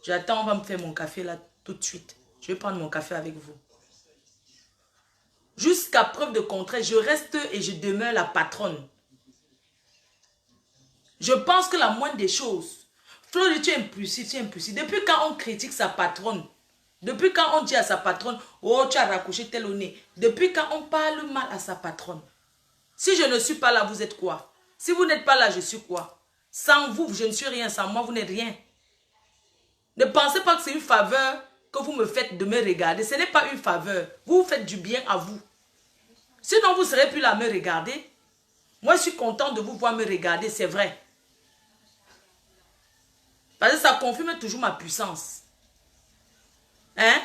J'attends, on va me faire mon café là tout de suite. Je vais prendre mon café avec vous. Jusqu'à preuve de contraire, je reste et je demeure la patronne. Je pense que la moindre des choses, Flo dit tu es impulsif, tu es impulsif. Depuis quand on critique sa patronne, depuis quand on dit à sa patronne, oh tu as raccroché tel au nez, depuis quand on parle mal à sa patronne. Si je ne suis pas là, vous êtes quoi? Si vous n'êtes pas là, je suis quoi? Sans vous, je ne suis rien, sans moi, vous n'êtes rien. Ne pensez pas que c'est une faveur que vous me faites de me regarder. Ce n'est pas une faveur. Vous vous faites du bien à vous. Sinon, vous ne serez plus là à me regarder. Moi, je suis content de vous voir me regarder, c'est vrai. Parce que ça confirme toujours ma puissance. Hein?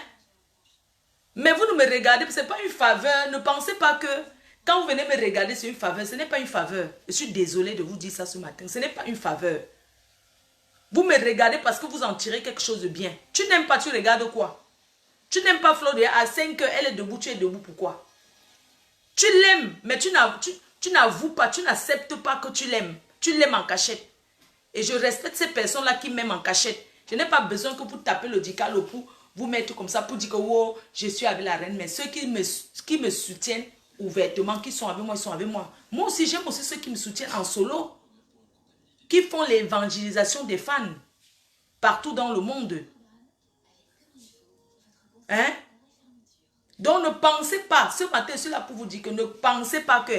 Mais vous ne me regardez, ce n'est pas une faveur. Ne pensez pas que quand vous venez me regarder, c'est une faveur. Ce n'est pas une faveur. Je suis désolée de vous dire ça ce matin. Ce n'est pas une faveur. Vous me regardez parce que vous en tirez quelque chose de bien. Tu n'aimes pas, tu regardes quoi? Tu n'aimes pas Flo, à 5 heures, elle est debout, tu es debout, pourquoi? Tu l'aimes, mais tu n'avoues pas, tu n'acceptes pas que tu l'aimes. Tu l'aimes en cachette. Et je respecte ces personnes-là qui m'aiment en cachette. Je n'ai pas besoin que vous tapez le dical au cou, vous mettez comme ça pour dire que oh, je suis avec la reine. Mais ceux qui me soutiennent ouvertement, qui sont avec moi, ils sont avec moi. Moi aussi, j'aime aussi ceux qui me soutiennent en solo. Qui font l'évangélisation des fans partout dans le monde. Hein? Donc ne pensez pas, ce matin, je suis là pour vous dire que ne pensez pas que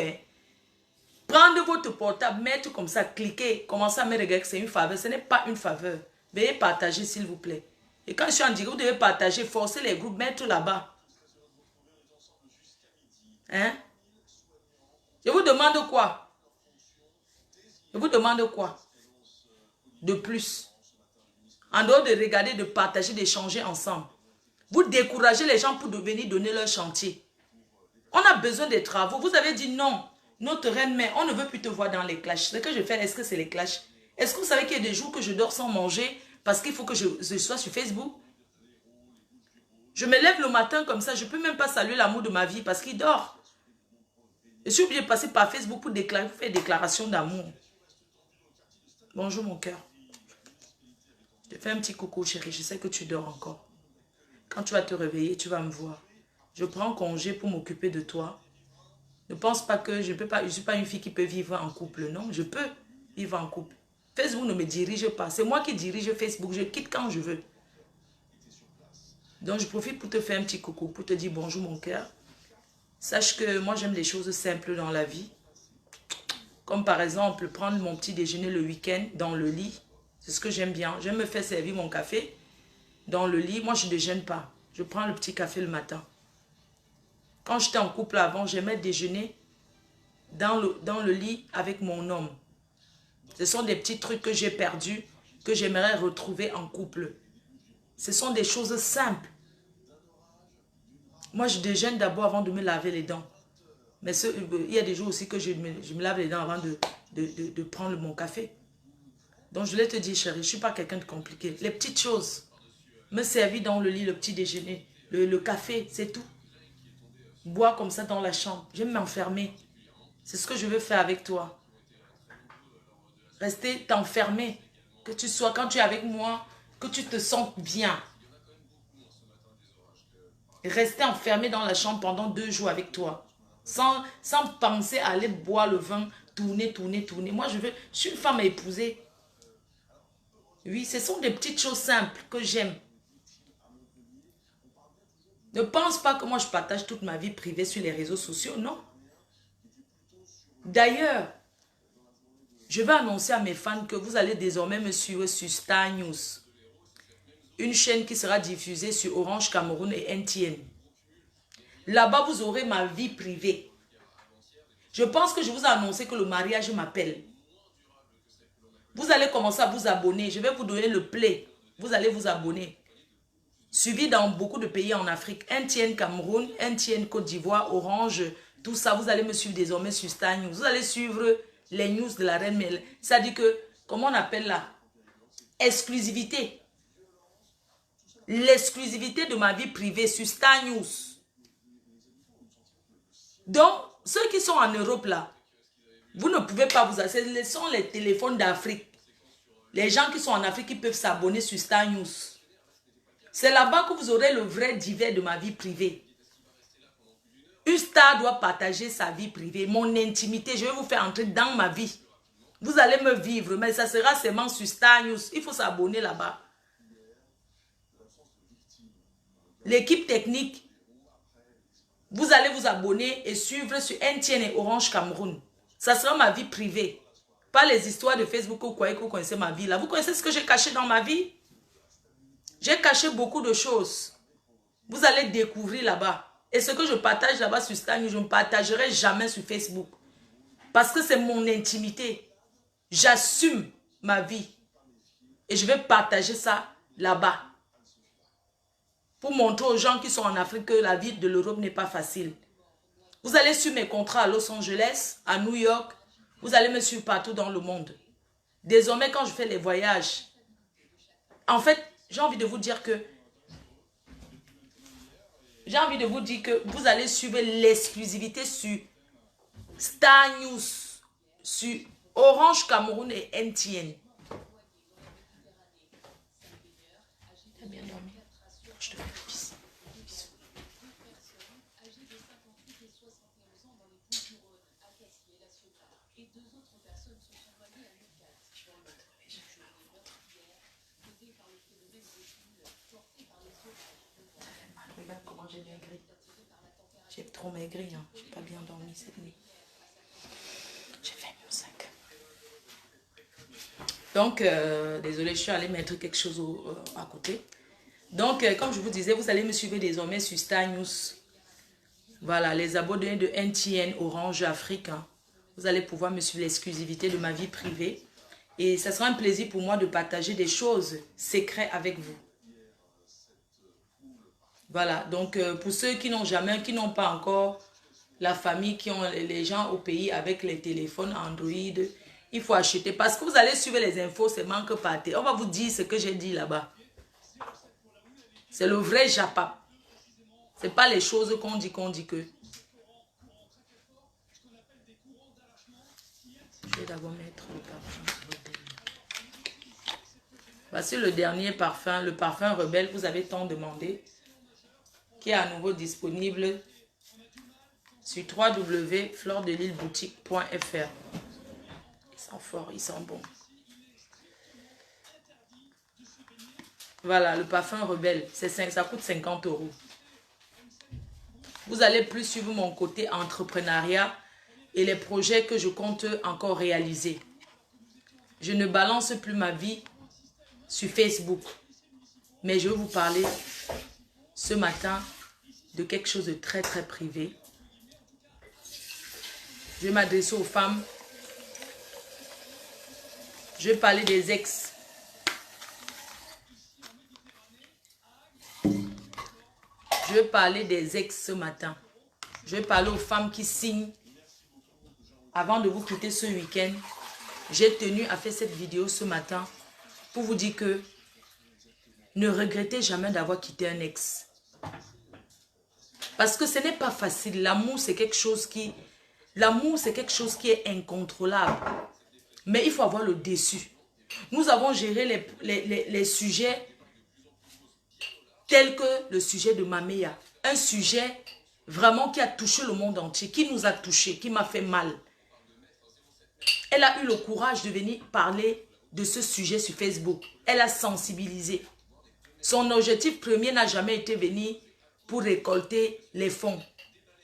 prendre votre portable, mettre comme ça, cliquer, commencer à me regarder que c'est une faveur. Ce n'est pas une faveur. Veuillez partager s'il vous plaît. Et quand je suis en direct, vous devez partager, forcer les groupes, mettre là-bas. Hein? Je vous demande quoi? Je vous demande quoi? De plus. En dehors de regarder, de partager, d'échanger ensemble. Vous découragez les gens pour venir donner leur chantier. On a besoin des travaux. Vous avez dit non. Notre reine-mère, on ne veut plus te voir dans les clashs. Ce que je fais, est-ce que c'est les clashs? Est-ce que vous savez qu'il y a des jours que je dors sans manger parce qu'il faut que je sois sur Facebook? Je me lève le matin comme ça, je ne peux même pas saluer l'amour de ma vie parce qu'il dort. Je suis obligée de passer par Facebook pour faire déclaration d'amour. Bonjour mon cœur. Je te fais un petit coucou chérie, je sais que tu dors encore. Quand tu vas te réveiller, tu vas me voir. Je prends congé pour m'occuper de toi. Ne pense pas que je ne suis pas une fille qui peut vivre en couple. Non, je peux vivre en couple. Facebook ne me dirige pas. C'est moi qui dirige Facebook. Je quitte quand je veux. Donc, je profite pour te faire un petit coucou, pour te dire bonjour mon cœur. Sache que moi, j'aime les choses simples dans la vie. Comme par exemple, prendre mon petit déjeuner le week-end dans le lit. C'est ce que j'aime bien. J'aime me faire servir mon café dans le lit. Moi, je ne déjeune pas. Je prends le petit café le matin. Quand j'étais en couple avant, j'aimais déjeuner dans le lit avec mon homme. Ce sont des petits trucs que j'ai perdus, que j'aimerais retrouver en couple. Ce sont des choses simples. Moi, je déjeune d'abord avant de me laver les dents. Mais il y a des jours aussi que je me lave les dents avant de prendre mon café. Donc, je voulais te dire, chérie, je ne suis pas quelqu'un de compliqué. Les petites choses. Me servir dans le lit, le petit déjeuner, le café, c'est tout. Boire comme ça dans la chambre. J'aime m'enfermer. C'est ce que je veux faire avec toi. Rester t'enfermer. Que tu sois, quand tu es avec moi, que tu te sentes bien. Rester enfermé dans la chambre pendant 2 jours avec toi. Sans penser à aller boire le vin, tourner. Moi, je suis une femme à épouser. Oui, ce sont des petites choses simples que j'aime. Ne pense pas que moi, je partage toute ma vie privée sur les réseaux sociaux, non. D'ailleurs, je vais annoncer à mes fans que vous allez désormais me suivre sur Star News. Une chaîne qui sera diffusée sur Orange Cameroun et NTN. Là-bas, vous aurez ma vie privée. Je pense que je vous ai annoncé que le mariage m'appelle. Vous allez commencer à vous abonner. Je vais vous donner le play. Vous allez vous abonner. Suivi dans beaucoup de pays en Afrique. NTN Cameroun, NTN Côte d'Ivoire, Orange, tout ça. Vous allez me suivre désormais sur Star News. Vous allez suivre les news de la reine Mel. Ça dit que, comment on appelle là? Exclusivité. L'exclusivité de ma vie privée sur Star News. Donc, ceux qui sont en Europe là, vous ne pouvez pas vous accéder. Ce sont les téléphones d'Afrique. Les gens qui sont en Afrique qui peuvent s'abonner sur Star News. C'est là-bas que vous aurez le vrai divers de ma vie privée. Une star doit partager sa vie privée, mon intimité. Je vais vous faire entrer dans ma vie. Vous allez me vivre, mais ça sera seulement sur Star News. Il faut s'abonner là-bas. L'équipe technique, vous allez vous abonner et suivre sur NTN et Orange Cameroun. Ça sera ma vie privée. Pas les histoires de Facebook où vous croyez que vous connaissez ma vie. Là, vous connaissez ce que j'ai caché dans ma vie? J'ai caché beaucoup de choses. Vous allez découvrir là-bas. Et ce que je partage là-bas sur Star News, je ne partagerai jamais sur Facebook. Parce que c'est mon intimité. J'assume ma vie. Et je vais partager ça là-bas. Pour montrer aux gens qui sont en Afrique que la vie de l'Europe n'est pas facile. Vous allez suivre mes contrats à Los Angeles, à New York. Vous allez me suivre partout dans le monde. Désormais, quand je fais les voyages, en fait, j'ai envie de vous dire que vous allez suivre l'exclusivité sur Star News, sur Orange Cameroun et NTN. T'as bien dormi? Je te fais des bisous. Regarde comment j'ai maigri. J'ai trop maigri, hein. J'ai pas bien dormi cette nuit. J'ai fait mon sac. Donc, désolé, je suis allée mettre quelque chose à côté. Donc, comme je vous disais, vous allez me suivre désormais sur Star News. Voilà, les abonnés de NTN Orange Afrique. Hein. Vous allez pouvoir me suivre l'exclusivité de ma vie privée. Et ça sera un plaisir pour moi de partager des choses secrètes avec vous. Voilà, donc pour ceux qui n'ont pas encore la famille, qui ont les gens au pays avec les téléphones Android, il faut acheter. Parce que vous allez suivre les infos, c'est manque pâté. On va vous dire ce que j'ai dit là-bas. C'est le vrai Japap. Ce n'est pas les choses qu'on dit que. Je vais d'abord mettre le parfum Rebelle. Voici le dernier parfum, le parfum Rebelle. Vous avez tant demandé. Qui est à nouveau disponible sur www.flordelileboutique.fr. Ils sont forts, ils sont bons. Voilà, le parfum Rebelle, ça coûte 50 €. Vous allez plus suivre mon côté entrepreneuriat et les projets que je compte encore réaliser. Je ne balance plus ma vie sur Facebook, mais je vais vous parler ce matin de quelque chose de très très privé. Je vais m'adresser aux femmes. Je vais parler des ex. Je vais parler des ex ce matin. Je vais parler aux femmes qui signent. Avant de vous quitter ce week-end, j'ai tenu à faire cette vidéo ce matin pour vous dire que ne regrettez jamais d'avoir quitté un ex. Parce que ce n'est pas facile. L'amour, c'est quelque chose qui... L'amour, c'est quelque chose qui est incontrôlable. Mais il faut avoir le dessus. Nous avons géré les sujets tels que le sujet de Maméa. Un sujet vraiment qui a touché le monde entier, qui nous a touchés, qui m'a fait mal. Elle a eu le courage de venir parler de ce sujet sur Facebook. Elle a sensibilisé. Son objectif premier n'a jamais été venir pour récolter les fonds.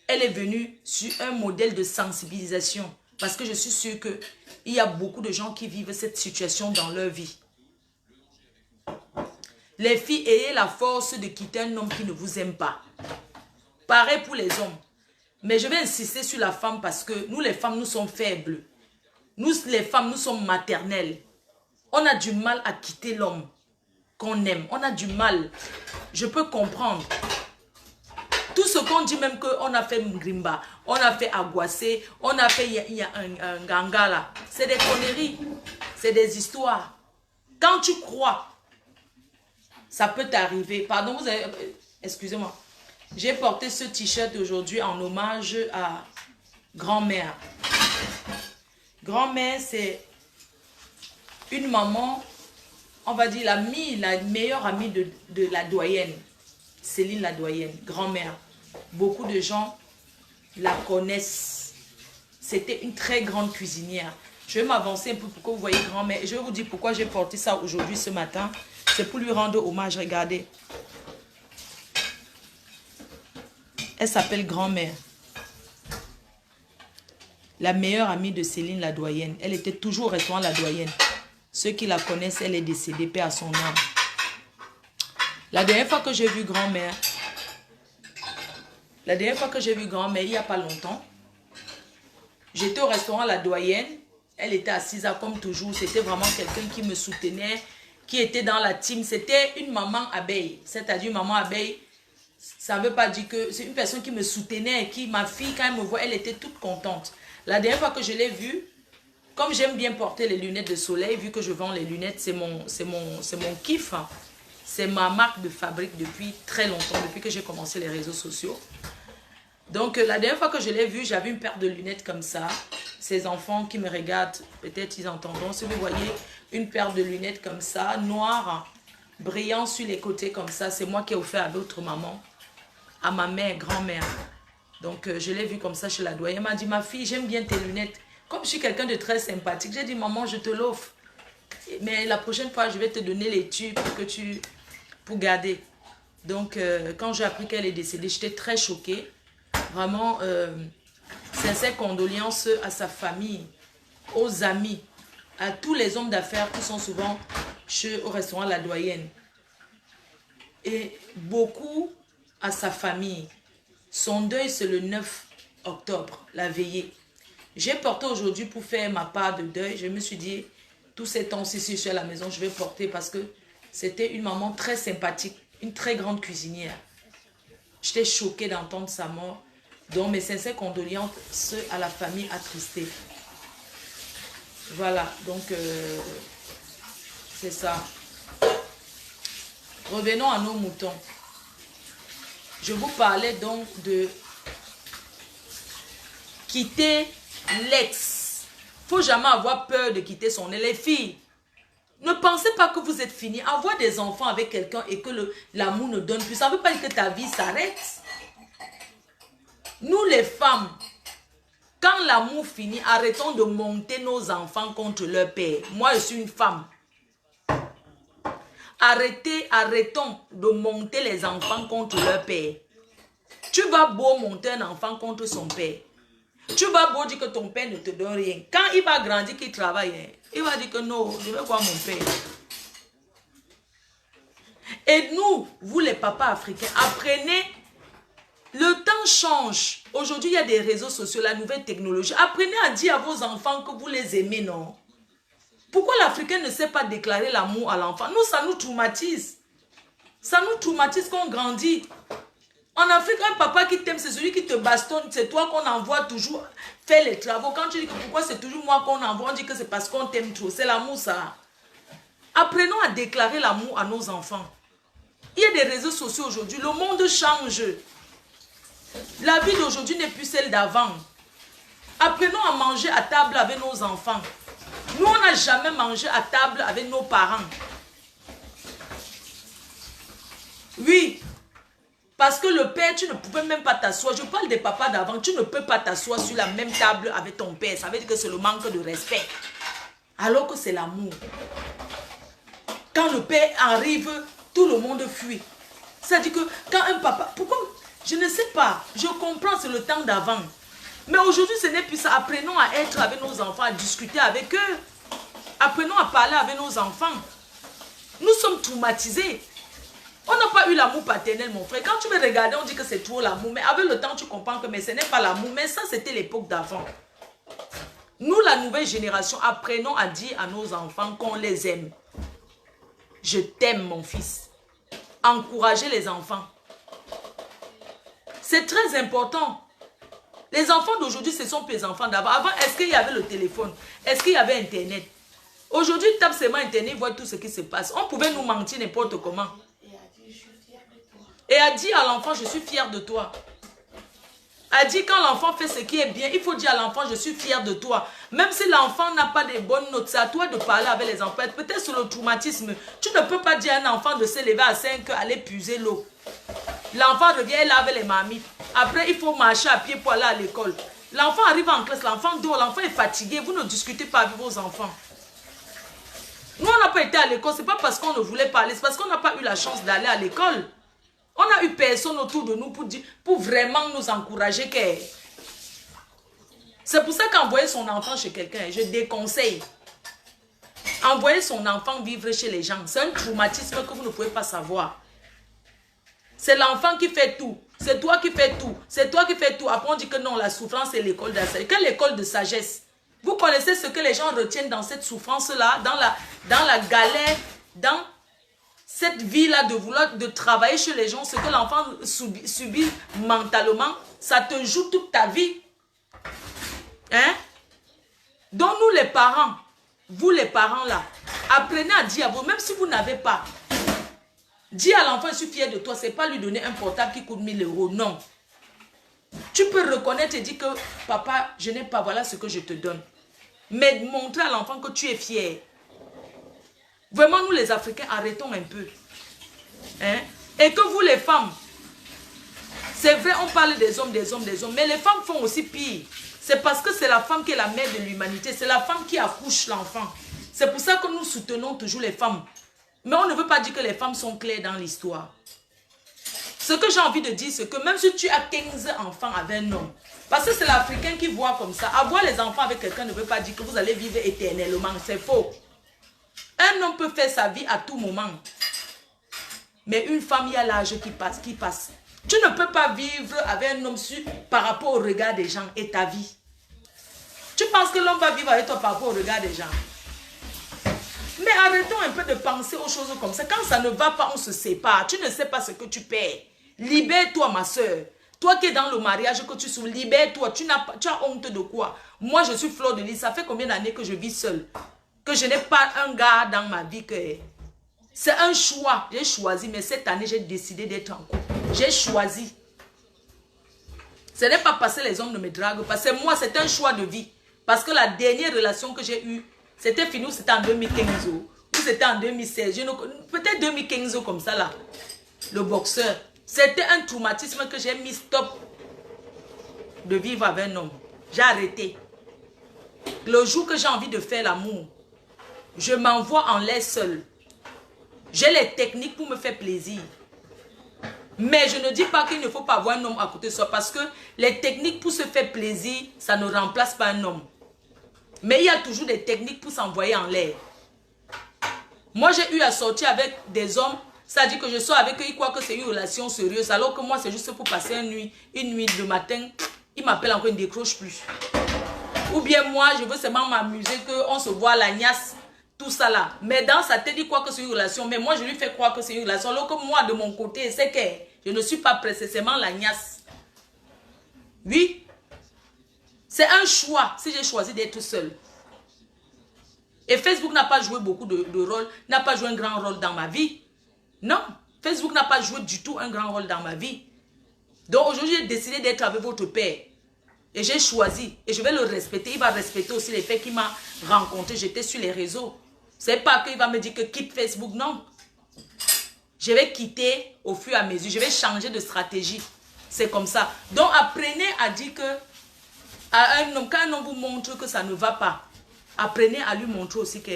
Elle est venue sur un modèle de sensibilisation. Parce que je suis sûre qu'il y a beaucoup de gens qui vivent cette situation dans leur vie. Les filles, ayez la force de quitter un homme qui ne vous aime pas. Pareil pour les hommes. Mais je vais insister sur la femme parce que nous les femmes, nous sommes faibles. Nous les femmes, nous sommes maternelles. On a du mal à quitter l'homme qu'on aime. On a du mal. Je peux comprendre. Tout ce qu'on dit même qu'on a fait Mgrimba, on a fait Aguassé, on a fait un Ganga là. C'est des conneries. C'est des histoires. Quand tu crois, ça peut t'arriver. Pardon, vous avez... Excusez-moi. J'ai porté ce t-shirt aujourd'hui en hommage à grand-mère. Grand-mère, c'est une maman on va dire, la meilleure amie de la doyenne. Céline la doyenne, grand-mère. Beaucoup de gens la connaissent. C'était une très grande cuisinière. Je vais m'avancer un peu pour que vous voyez grand-mère. Je vais vous dire pourquoi j'ai porté ça aujourd'hui, ce matin. C'est pour lui rendre hommage. Regardez. Elle s'appelle grand-mère. La meilleure amie de Céline la doyenne. Elle était toujours au restaurant la doyenne. Ceux qui la connaissent, elle est décédée, paix à son âme. La dernière fois que j'ai vu grand-mère, il n'y a pas longtemps, j'étais au restaurant la doyenne. Elle était assise là comme toujours. C'était vraiment quelqu'un qui me soutenait, qui était dans la team. C'était une maman abeille. C'est-à-dire maman abeille, ça ne veut pas dire que c'est une personne qui me soutenait, qui, ma fille, quand elle me voit, elle était toute contente. La dernière fois que je l'ai vue, comme j'aime bien porter les lunettes de soleil, vu que je vends les lunettes, c'est mon kiff. C'est ma marque de fabrique depuis très longtemps, depuis que j'ai commencé les réseaux sociaux. Donc, la dernière fois que je l'ai vue, j'avais une paire de lunettes comme ça. Ces enfants qui me regardent, peut-être ils entendront. Si vous voyez une paire de lunettes comme ça, noires, brillant sur les côtés comme ça, c'est moi qui ai offert à d'autres mamans, à ma mère, grand-mère. Donc, je l'ai vue comme ça chez la doyenne. Elle m'a dit, ma fille, j'aime bien tes lunettes. Comme je suis quelqu'un de très sympathique, j'ai dit, maman, je te l'offre. Mais la prochaine fois, je vais te donner les tubes pour garder. Donc, quand j'ai appris qu'elle est décédée, j'étais très choquée. Vraiment, sincères condoléances à sa famille, aux amis, à tous les hommes d'affaires qui sont souvent au restaurant La Doyenne. Et beaucoup à sa famille. Son deuil, c'est le 9 octobre, la veillée. J'ai porté aujourd'hui pour faire ma part de deuil. Je me suis dit, tous ces temps-ci, si je suis à la maison, je vais porter parce que c'était une maman très sympathique, une très grande cuisinière. J'étais choquée d'entendre sa mort. Donc, mes sincères condoléances à la famille attristée. Voilà, donc, c'est ça. Revenons à nos moutons. Je vous parlais donc de quitter l'ex. Il ne faut jamais avoir peur de quitter son ex. Les filles, ne pensez pas que vous êtes fini. Avoir des enfants avec quelqu'un et que l'amour ne donne plus, ça ne veut pas dire que ta vie s'arrête. Nous les femmes, quand l'amour finit, arrêtons de monter nos enfants contre leur père. Moi, je suis une femme. Arrêtons de monter les enfants contre leur père. Tu vas beau monter un enfant contre son père. Tu vas beau dire que ton père ne te donne rien. Quand il va grandir, qu'il travaille, il va dire que non, je veux voir mon père. Et nous, vous les papas africains, apprenez. Le temps change. Aujourd'hui, il y a des réseaux sociaux, la nouvelle technologie. Apprenez à dire à vos enfants que vous les aimez, non? Pourquoi l'Africain ne sait pas déclarer l'amour à l'enfant? Nous, ça nous traumatise. Ça nous traumatise quand on grandit. En Afrique, un papa qui t'aime, c'est celui qui te bastonne. C'est toi qu'on envoie toujours faire les travaux. Quand tu dis que pourquoi c'est toujours moi qu'on envoie, on dit que c'est parce qu'on t'aime trop. C'est l'amour, ça. Apprenons à déclarer l'amour à nos enfants. Il y a des réseaux sociaux aujourd'hui. Le monde change. La vie d'aujourd'hui n'est plus celle d'avant. Apprenons à manger à table avec nos enfants. Nous, on n'a jamais mangé à table avec nos parents. Oui. Parce que le père, tu ne pouvais même pas t'asseoir. Je parle des papas d'avant. Tu ne peux pas t'asseoir sur la même table avec ton père. Ça veut dire que c'est le manque de respect. Alors que c'est l'amour. Quand le père arrive, tout le monde fuit. C'est-à-dire que quand un papa... Pourquoi? Je ne sais pas. Je comprends, c'est le temps d'avant. Mais aujourd'hui, ce n'est plus ça. Apprenons à être avec nos enfants, à discuter avec eux. Apprenons à parler avec nos enfants. Nous sommes traumatisés. On n'a pas eu l'amour paternel, mon frère. Quand tu me regardes, on dit que c'est trop l'amour. Mais avec le temps, tu comprends que mais ce n'est pas l'amour. Mais ça, c'était l'époque d'avant. Nous, la nouvelle génération, apprenons à dire à nos enfants qu'on les aime. Je t'aime, mon fils. Encouragez les enfants. C'est très important. Les enfants d'aujourd'hui, ce sont les enfants d'avant. Avant, est-ce qu'il y avait le téléphone? Est-ce qu'il y avait Internet? Aujourd'hui, tape seulement Internet, voit tout ce qui se passe. On pouvait nous mentir n'importe comment. Et a dit à l'enfant, je suis fière de toi. A dit quand l'enfant fait ce qui est bien, il faut dire à l'enfant, je suis fier de toi. Même si l'enfant n'a pas de bonnes notes, c'est à toi de parler avec les enfants. Peut-être sur le traumatisme, tu ne peux pas dire à un enfant de se lever à 5 heures, aller puiser l'eau. L'enfant revient, il lave les mamies. Après, il faut marcher à pied pour aller à l'école. L'enfant arrive en classe, l'enfant dort, l'enfant est fatigué. Vous ne discutez pas avec vos enfants. Nous, on n'a pas été à l'école, ce n'est pas parce qu'on ne voulait pas aller, c'est parce qu'on n'a pas eu la chance d'aller à l'école. On n'a eu personne autour de nous pour vraiment nous encourager. C'est pour ça qu'envoyer son enfant chez quelqu'un, je déconseille. Envoyer son enfant vivre chez les gens, c'est un traumatisme que vous ne pouvez pas savoir. C'est l'enfant qui fait tout. C'est toi qui fais tout. C'est toi qui fais tout. Après, on dit que non, la souffrance, c'est l'école de la sagesse. Quelle école de sagesse? Vous connaissez ce que les gens retiennent dans cette souffrance-là, dans la galère, dans cette vie-là de vouloir de travailler chez les gens, ce que l'enfant subit mentalement, ça te joue toute ta vie. Hein? Donc nous les parents, vous les parents là, apprenez à dire à vous, même si vous n'avez pas, dis à l'enfant, je suis fier de toi, c'est pas lui donner un portable qui coûte 1000 €, non. Tu peux reconnaître et dire que papa, je n'ai pas, voilà ce que je te donne. Mais montrer à l'enfant que tu es fier. Vraiment, nous les Africains, arrêtons un peu. Hein? Et que vous les femmes, c'est vrai, on parle des hommes, mais les femmes font aussi pire. C'est parce que c'est la femme qui est la mère de l'humanité, c'est la femme qui accouche l'enfant. C'est pour ça que nous soutenons toujours les femmes. Mais on ne veut pas dire que les femmes sont claires dans l'histoire. Ce que j'ai envie de dire, c'est que même si tu as 15 enfants avec un homme, parce que c'est l'Africain qui voit comme ça, avoir les enfants avec quelqu'un ne veut pas dire que vous allez vivre éternellement, c'est faux. Un homme peut faire sa vie à tout moment. Mais une femme, il y a l'âge qui passe. Tu ne peux pas vivre avec un homme par rapport au regard des gens et ta vie. Tu penses que l'homme va vivre avec toi par rapport au regard des gens? Mais arrêtons un peu de penser aux choses comme ça. Quand ça ne va pas, on se sépare. Tu ne sais pas ce que tu perds. Libère-toi, ma soeur. Toi qui es dans le mariage, que tu souffres, libère-toi. Tu as honte de quoi? Moi, je suis Fleur de Lys. Ça fait combien d'années que je vis seule? Que je n'ai pas un gars dans ma vie. C'est un choix. J'ai choisi, mais cette année, j'ai décidé d'être en couple. J'ai choisi. Ce n'est pas parce que les hommes ne me draguent. Parce que moi, c'est un choix de vie. Parce que la dernière relation que j'ai eue, c'était fini, c'était en 2015 ou c'était en 2016. Peut-être 2015 comme ça là. Le boxeur. C'était un traumatisme que j'ai mis stop de vivre avec un homme. J'ai arrêté. Le jour que j'ai envie de faire l'amour, je m'envoie en l'air seul. J'ai les techniques pour me faire plaisir. Mais je ne dis pas qu'il ne faut pas avoir un homme à côté de soi parce que les techniques pour se faire plaisir, ça ne remplace pas un homme. Mais il y a toujours des techniques pour s'envoyer en l'air. Moi, j'ai eu à sortir avec des hommes, ça dit que je sors avec eux, ils croient que c'est une relation sérieuse, alors que moi, c'est juste pour passer une nuit de matin, ils m'appellent encore, ils ne décrochent plus. Ou bien moi, je veux seulement m'amuser, qu'on se voit la niasse, tout ça là. Mais dans sa tête, il croit que c'est une relation, mais moi, je lui fais croire que c'est une relation, alors que moi, de mon côté, c'est que je ne suis pas précisément la niasse. Oui. C'est un choix si j'ai choisi d'être seule. Et Facebook n'a pas joué beaucoup de rôle, n'a pas joué un grand rôle dans ma vie. Non, Facebook n'a pas joué du tout un grand rôle dans ma vie. Donc aujourd'hui, j'ai décidé d'être avec votre père. Et j'ai choisi. Et je vais le respecter. Il va respecter aussi les faits qu'il m'a rencontrés. J'étais sur les réseaux. C'est pas qu'il va me dire que quitte Facebook, non. Je vais quitter au fur et à mesure. Je vais changer de stratégie. C'est comme ça. Donc apprenez à dire que à un homme, quand un homme vous montre que ça ne va pas, apprenez à lui montrer aussi que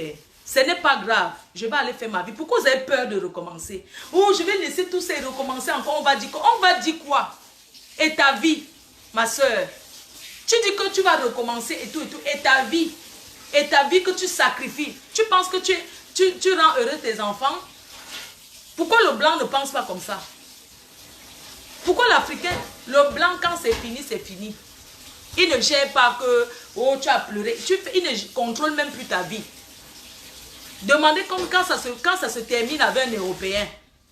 ce n'est pas grave, je vais aller faire ma vie. Pourquoi vous avez peur de recommencer? Oh, je vais laisser tout ça et recommencer encore. On va dire quoi? Et ta vie, ma soeur? Tu dis que tu vas recommencer et tout. Et ta vie que tu sacrifies. Tu penses que tu rends heureux tes enfants? Pourquoi le blanc ne pense pas comme ça? Pourquoi l'Africain, le blanc, quand c'est fini, c'est fini. Il ne gère pas que, oh, tu as pleuré. Il ne contrôle même plus ta vie. Demandez comme quand ça se termine avec un Européen.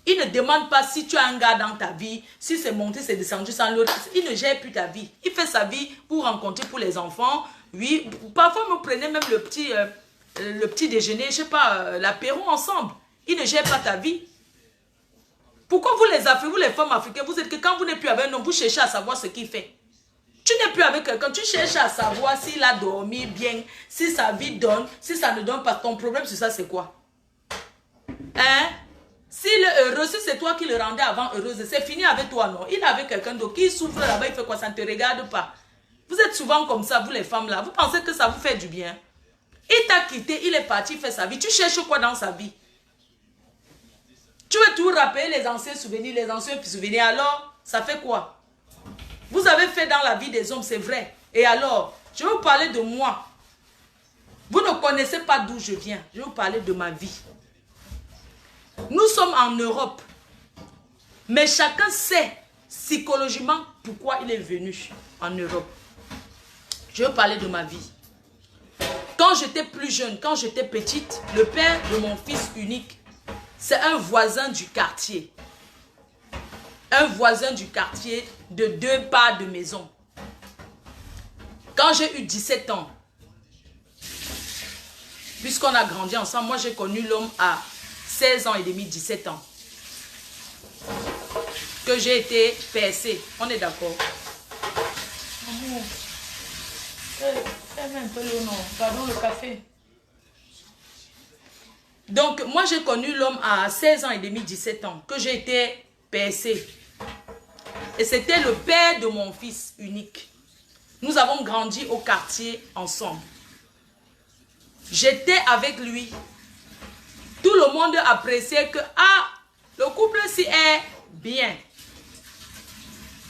Il ne demande pas si tu as un gars dans ta vie, si c'est monté, c'est descendu sans l'autre. Il ne gère plus ta vie. Il fait sa vie pour rencontrer pour les enfants. Oui, parfois vous prenez même le petit déjeuner, je sais pas, l'apéro ensemble. Il ne gère pas ta vie. Pourquoi vous les Africains, vous les femmes africaines, vous êtes que quand vous n'êtes plus avec un homme, vous cherchez à savoir ce qu'il fait. Tu n'es plus avec quelqu'un, tu cherches à savoir s'il a dormi bien, si sa vie donne, si ça ne donne pas. Ton problème sur ça, c'est quoi? Hein? S'il est heureux, si c'est toi qui le rendais avant heureux, c'est fini avec toi, non? Il est avec quelqu'un d'autre qui souffre là-bas, il fait quoi? Ça ne te regarde pas. Vous êtes souvent comme ça, vous les femmes là. Vous pensez que ça vous fait du bien? Il t'a quitté, il est parti, il fait sa vie. Tu cherches quoi dans sa vie? Tu veux tout rappeler les anciens souvenirs, les anciens souvenirs. Alors, ça fait quoi? Vous avez fait dans la vie des hommes, c'est vrai. Et alors, je vais vous parler de moi. Vous ne connaissez pas d'où je viens. Je vais vous parler de ma vie. Nous sommes en Europe. Mais chacun sait psychologiquement pourquoi il est venu en Europe. Je vais parler de ma vie. Quand j'étais plus jeune, quand j'étais petite, le père de mon fils unique, c'est un voisin du quartier. Un voisin du quartier de 2 pas de maison. Quand j'ai eu 17 ans, puisqu'on a grandi ensemble, moi j'ai connu l'homme à 16 ans et demi, 17 ans. Que j'ai été percée. On est d'accord? Amour. Fais-moi un peu l'eau, non? Pardon, le café. Donc, moi j'ai connu l'homme à 16 ans et demi, 17 ans. Que j'ai été percée. Et c'était le père de mon fils unique. Nous avons grandi au quartier ensemble. J'étais avec lui. Tout le monde appréciait que, ah, le couple-ci est bien.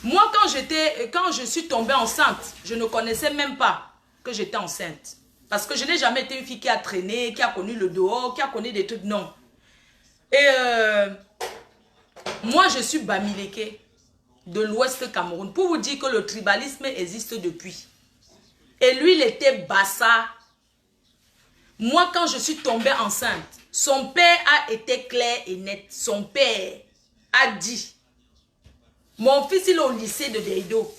Moi, quand je suis tombée enceinte, je ne connaissais même pas que j'étais enceinte. Parce que je n'ai jamais été une fille qui a traîné, qui a connu le dehors, qui a connu des trucs, non. Et moi, je suis Bamileke de l'Ouest Cameroun. Pour vous dire que le tribalisme existe depuis. Et lui, il était Bassa. Moi, quand je suis tombée enceinte, son père a été clair et net. Son père a dit, mon fils, il est au lycée de Deido.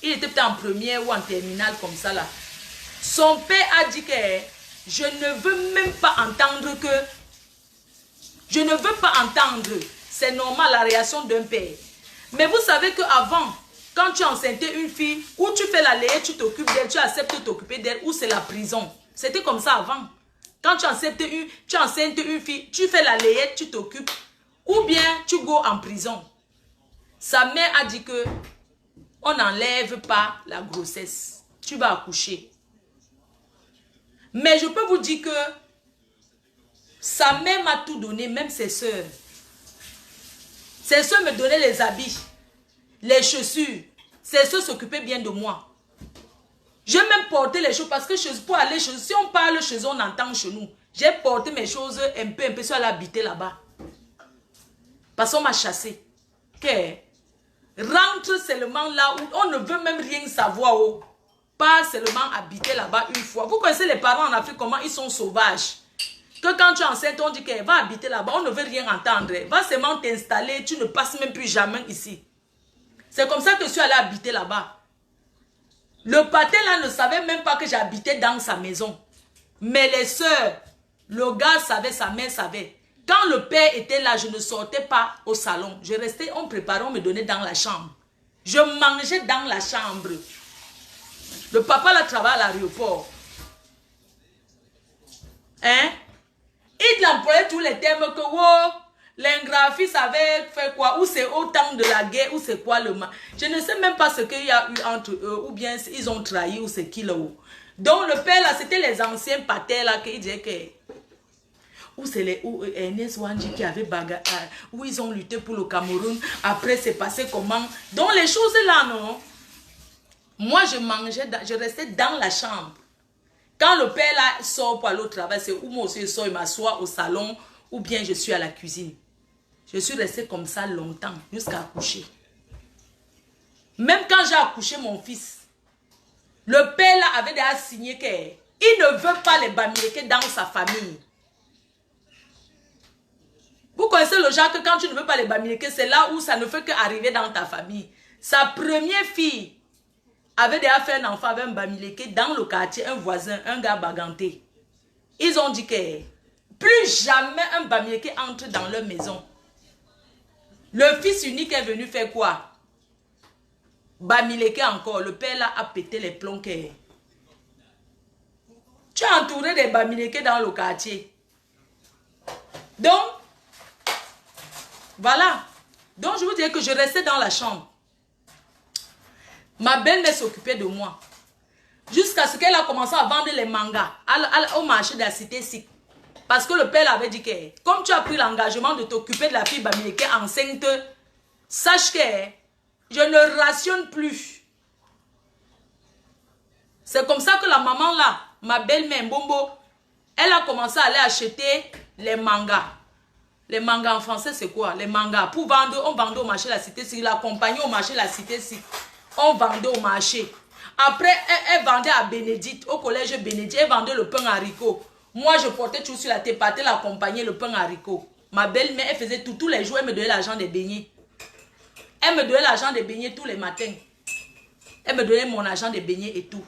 Il était peut-être en première ou en terminale comme ça là. Son père a dit que je ne veux même pas entendre que... Je ne veux pas entendre. C'est normal la réaction d'un père. Mais vous savez qu'avant, quand tu enceintais une fille, ou tu fais la layette, tu t'occupes d'elle, tu acceptes de t'occuper d'elle, ou c'est la prison. C'était comme ça avant. Quand tu enceintes une fille, tu fais la layette, tu t'occupes, ou bien tu go en prison. Sa mère a dit que on n'enlève pas la grossesse. Tu vas accoucher. Mais je peux vous dire que sa mère m'a tout donné, même ses soeurs. Ses soeurs me donnaient les habits, les chaussures. Ses soeurs s'occupaient bien de moi. J'ai même porté les choses parce que pour aller chez eux, si on parle chez eux, on entend chez nous. J'ai porté mes choses un peu, sur aller habiter là-bas. Parce qu'on m'a chassé. Okay. Rentre seulement là où on ne veut même rien savoir. Oh. Pas seulement habiter là-bas une fois. Vous connaissez les parents en Afrique, comment ils sont sauvages. Que quand tu es enceinte, on dit qu'elle va habiter là-bas, on ne veut rien entendre. Va seulement t'installer, tu ne passes même plus jamais ici. C'est comme ça que je suis allée habiter là-bas. Le patin là ne savait même pas que j'habitais dans sa maison. Mais les soeurs, le gars savait, sa mère savait. Quand le père était là, je ne sortais pas au salon. Je restais, on préparait, on me donnait dans la chambre. Je mangeais dans la chambre. Le papa là travaille à l'aéroport. Hein? Il employait tous les termes que, wow, l'ingraphie savait faire quoi, ou c'est au temps de la guerre, ou c'est quoi le mal. Je ne sais même pas ce qu'il y a eu entre eux, ou bien ils ont trahi, ou c'est qui là-haut. Donc le père là, c'était les anciens patères là, qui disaient que... Ou c'est les Ernest Wanji qui avait bagarre, où ils ont lutté pour le Cameroun, après c'est passé comment. Donc les choses là, non. Moi je mangeais, je restais dans la chambre. Quand le père là sort pour aller au travail, c'est où moi aussi je sors, il m'assoit au salon, ou bien je suis à la cuisine. Je suis restée comme ça longtemps, jusqu'à accoucher. Même quand j'ai accouché mon fils, le père là avait déjà signé qu'il ne veut pas les Bamileke dans sa famille. Vous connaissez le genre que quand tu ne veux pas les Bamileke, c'est là où ça ne fait qu'arriver dans ta famille. Sa première fille avait déjà fait un enfant avec un Bamileke dans le quartier, un voisin, un gars baganté. Ils ont dit que plus jamais un Bamileke entre dans leur maison. Le fils unique est venu faire quoi? Bamileke encore. Le père là a pété les plombs. Tu es entouré de Bamileke dans le quartier. Donc, voilà. Donc, je vous disais que je restais dans la chambre. Ma belle-mère s'occupait de moi. Jusqu'à ce qu'elle a commencé à vendre les mangas au marché de la cité SIC. Parce que le père avait dit que, comme tu as pris l'engagement de t'occuper de la fille Bamileke enceinte, sache que je ne rationne plus. C'est comme ça que la maman là, ma belle-mère Mbombo, elle a commencé à aller acheter les mangas. Les mangas en français, c'est quoi? Les mangas. Pour vendre, on vendait au marché de la cité SIC. La compagnie au marché de la cité SIC. On vendait au marché. Après, elle vendait à Bénédicte, au collège Bénédicte. Elle vendait le pain haricot. Moi, je portais toujours sur la tête, partais l'accompagner, le pain haricot. Ma belle-mère, elle faisait tout. Tous les jours, elle me donnait l'argent des beignets. Elle me donnait l'argent des beignets tous les matins. Elle me donnait mon argent des beignets et tout.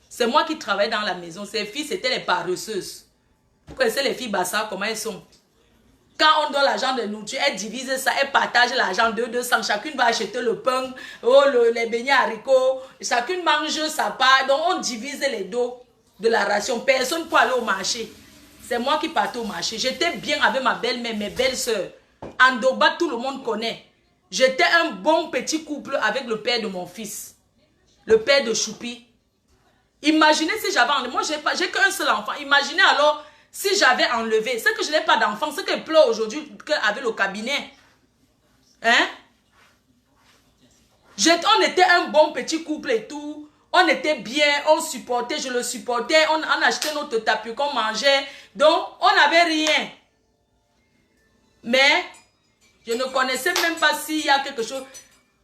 C'est moi qui travaillais dans la maison. Ces filles, c'était les paresseuses. Vous connaissez les filles Bassa, comment elles sont? Quand on donne l'argent de nourriture, elles divisent ça, elles partagent l'argent 200. Chacune va acheter le pain, les beignets haricots. Chacune mange sa part. Donc, on divise les dos de la ration. Personne ne peut aller au marché. C'est moi qui partais au marché. J'étais bien avec ma belle-mère, mes belles-sœurs. Andoba, tout le monde connaît. J'étais un bon petit couple avec le père de mon fils. Le père de Choupi. Imaginez si j'avais enlevé. Moi, j'ai qu'un seul enfant. Imaginez alors si j'avais enlevé. C'est que je n'ai pas d'enfant. C'est que pleure aujourd'hui avec le cabinet. Hein? On était un bon petit couple et tout. On était bien. On supportait. Je le supportais. On achetait notre tapis qu'on mangeait. Donc, on n'avait rien. Mais, je ne connaissais même pas s'il y a quelque chose.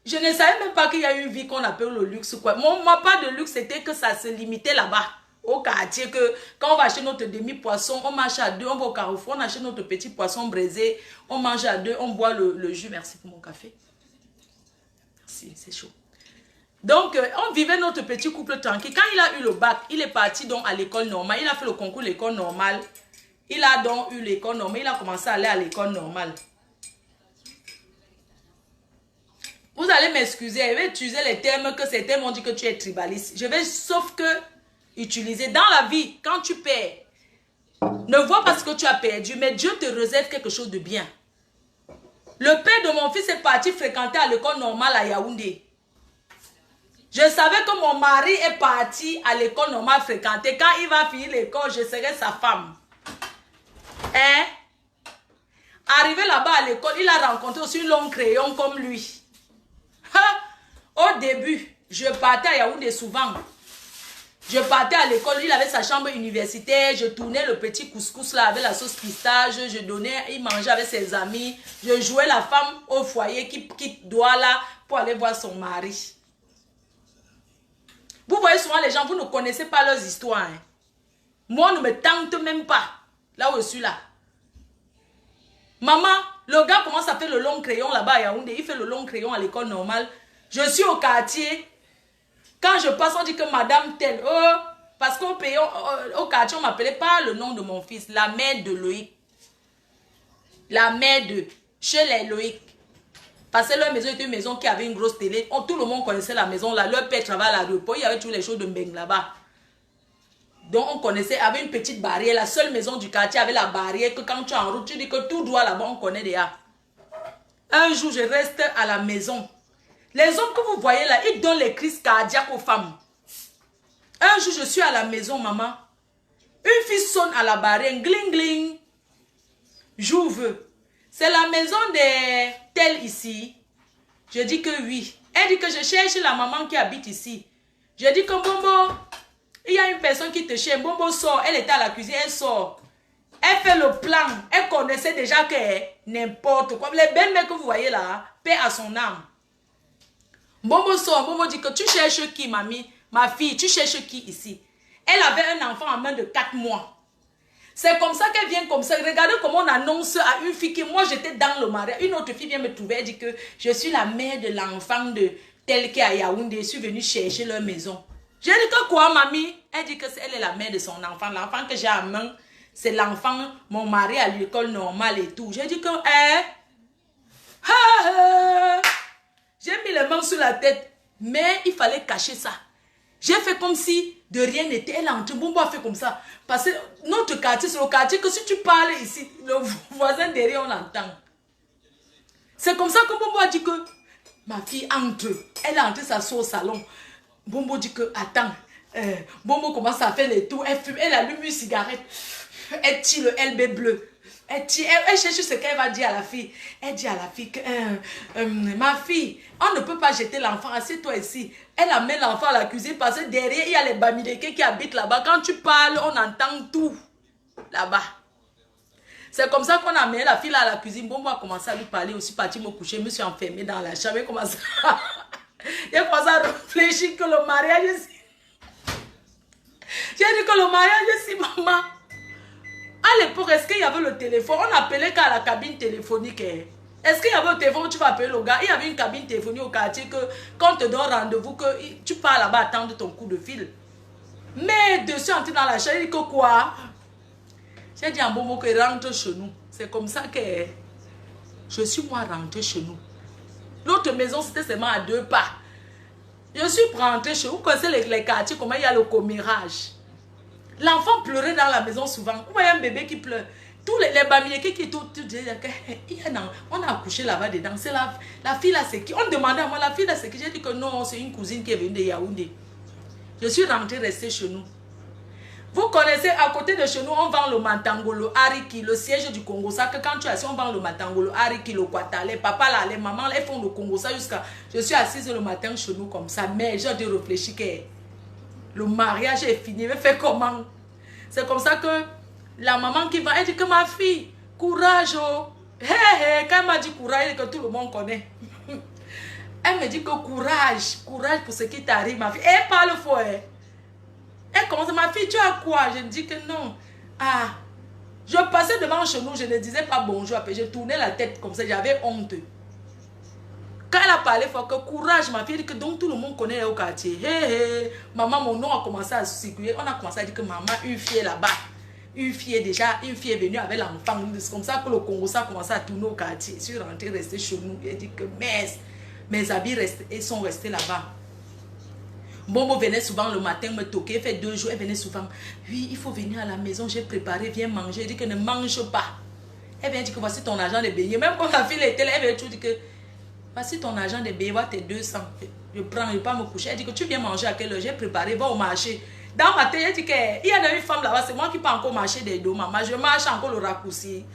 Je ne savais même pas qu'il y a une vie qu'on appelle le luxe. Quoi. Mon part de luxe, c'était que ça se limitait là-bas. Au quartier, que quand on va acheter notre demi-poisson, on mange à deux, on va au Carrefour, on achète notre petit poisson braisé, on mange à deux, on boit le jus. Merci pour mon café. Merci, c'est chaud. Donc, on vivait notre petit couple tranquille. Quand il a eu le bac, il est parti donc à l'école normale. Il a fait le concours de l'école normale. Il a donc eu l'école normale. Il a commencé à aller à l'école normale. Vous allez m'excuser, je vais utiliser les termes que certains m'ont dit que tu es tribaliste. Je vais sauf que utiliser dans la vie, quand tu perds, ne vois pas ce que tu as perdu, mais Dieu te réserve quelque chose de bien. Le père de mon fils est parti fréquenter à l'école normale à Yaoundé. Je savais que mon mari est parti à l'école normale fréquenter. Quand il va finir l'école, je serai sa femme. Hein? Arrivé là-bas à l'école, il a rencontré aussi un long crayon comme lui. Au début, je partais à Yaoundé souvent. Je partais à l'école, il avait sa chambre universitaire, je tournais le petit couscous là avec la sauce pistache, je donnais, il mangeait avec ses amis, je jouais la femme au foyer qui doit là pour aller voir son mari. Vous voyez souvent les gens, vous ne connaissez pas leurs histoires. Hein. Moi, on ne me tente même pas, là où je suis là. Maman, le gars commence à faire le long crayon là-bas à Yaoundé, il fait le long crayon à l'école normale. Je suis au quartier. Quand je passe, on dit que madame telle, parce qu'au pays, au quartier, on m'appelait pas le nom de mon fils, la mère de Loïc. La mère de, chez les Loïc. Parce que leur maison était une maison qui avait une grosse télé. Tout le monde connaissait la maison là. Leur père travaillait à l'aéroport, il y avait toutes les choses de Mbeng là-bas. Donc on connaissait, avec une petite barrière. La seule maison du quartier avait la barrière que quand tu es en route, tu dis que tout droit là-bas, on connaît déjà. Un jour, je reste à la maison. Les hommes que vous voyez là, ils donnent les crises cardiaques aux femmes. Un jour, je suis à la maison, maman. Une fille sonne à la barrière, gling gling. J'ouvre. C'est la maison de telle ici. Je dis que oui. Elle dit que je cherche la maman qui habite ici. Je dis que Bombo, il y a une personne qui te cherche. Bombo sort. Elle était à la cuisine, elle sort. Elle fait le plan. Elle connaissait déjà que n'importe quoi. Les belles-mères que vous voyez là, paix à son âme. Bombo sort, Bombo dit que tu cherches qui, mamie? Ma fille, tu cherches qui ici? Elle avait un enfant en main de 4 mois. C'est comme ça qu'elle vient comme ça. Regardez comment on annonce à une fille que moi j'étais dans le mariage. Une autre fille vient me trouver, elle dit que je suis la mère de l'enfant de tel qui est à Yaoundé. Je suis venue chercher leur maison. J'ai dit que quoi, mamie? Elle dit que elle est la mère de son enfant. L'enfant que j'ai en main, c'est l'enfant, mon mari à l'école normale et tout. J'ai dit que, j'ai mis les mains sur la tête. Mais il fallait cacher ça. J'ai fait comme si de rien n'était. Elle a entré, Bombo a fait comme ça. Parce que notre quartier, c'est le quartier que si tu parles ici, le voisin derrière, on l'entend. C'est comme ça que Bombo a dit que ma fille entre. Elle a entré s'asseoir au salon. Bombo dit que, attends, Bombo commence à faire les tours. Elle fume, elle allume une cigarette. Elle tire le LB bleu. Elle cherche ce qu'elle va dire à la fille. Elle dit à la fille que, ma fille, on ne peut pas jeter l'enfant, assieds-toi ici. Elle amène l'enfant à la cuisine parce que derrière, il y a les Bamileke qui habitent là-bas. Quand tu parles, on entend tout là-bas. C'est comme ça qu'on a amené la fille là à la cuisine. Bon, moi, a commencé à lui parler aussi, parti me coucher. Je me suis enfermée dans la chambre. J'ai commencé à réfléchir que le mariage, j'ai dit que le mariage, si maman. À l'époque, est-ce qu'il y avait le téléphone? On appelait qu'à la cabine téléphonique. Est-ce qu'il y avait le téléphone où tu vas appeler le gars? Il y avait une cabine téléphonique au quartier que quand on te donne rendez-vous, que tu pars là-bas attendre ton coup de fil. Mais dessus, entré dans la chambre, il dit que quoi? J'ai dit à Bobo que rentre chez nous. C'est comme ça que je suis moi rentrée chez nous. L'autre maison, c'était seulement à 2 pas. Je suis rentrée chez nous. Vous connaissez les quartiers, comment il y a le commérage. L'enfant pleurait dans la maison souvent. Vous voyez un bébé qui pleure. Tous les Bamileke qui tout on a accouché là-bas dedans. C'est la fille là, c'est qui? On demandait à moi, la fille là, c'est qui? J'ai dit que non, c'est une cousine qui est venue de Yaoundé. Je suis rentrée, restée chez nous. Vous connaissez, à côté de chez nous, on vend le matangolo, hariki, le siège du Congo. Ça, que quand tu es assis, on vend le matangolo, hariki, le kwata. Les papas là, les mamans là, elles font le Congo. Ça jusqu'à. Je suis assise le matin chez nous comme ça. Mais j'ai dû réfléchir que le mariage est fini. Mais fait comment? C'est comme ça que la maman qui va, elle dit que ma fille, courage. Oh. Hey, quand elle m'a dit courage, que tout le monde connaît. Elle me dit que courage pour ce qui t'arrive, ma fille. Elle parle fort. Elle commence, ma fille, tu as quoi? Je dis que non. Ah, je passais devant chez nous, je ne disais pas bonjour. Je tournais la tête comme ça, j'avais honte. Quand elle a parlé, il faut que courage, ma fille, elle dit que donc tout le monde connaît au quartier. Hey, maman, mon nom a commencé à circuler. On a commencé à dire que maman, une fille est là-bas. Une fille est venue avec l'enfant. C'est comme ça que le Congo, ça a commencé à tourner au quartier. Je suis rentrée, restée chez nous. Elle dit que mes habits sont restés là-bas. Bombo venait souvent le matin me toquer, elle fait 2 jours, elle venait souvent. Oui, il faut venir à la maison, j'ai préparé, viens manger. Elle dit que ne mange pas. Elle vient dire que voici ton argent de beignets. Même quand la fille était là, elle vient toujours dire que voici ton argent de beignets, voilà tes 200. Je prends, je ne vais pas me coucher. Elle dit que tu viens manger à quelle heure? J'ai préparé, va au marché. Dans ma tête, elle dit qu'il y a une femme là-bas, c'est moi qui peux encore marcher des dos, maman. Je marche encore le raccourci.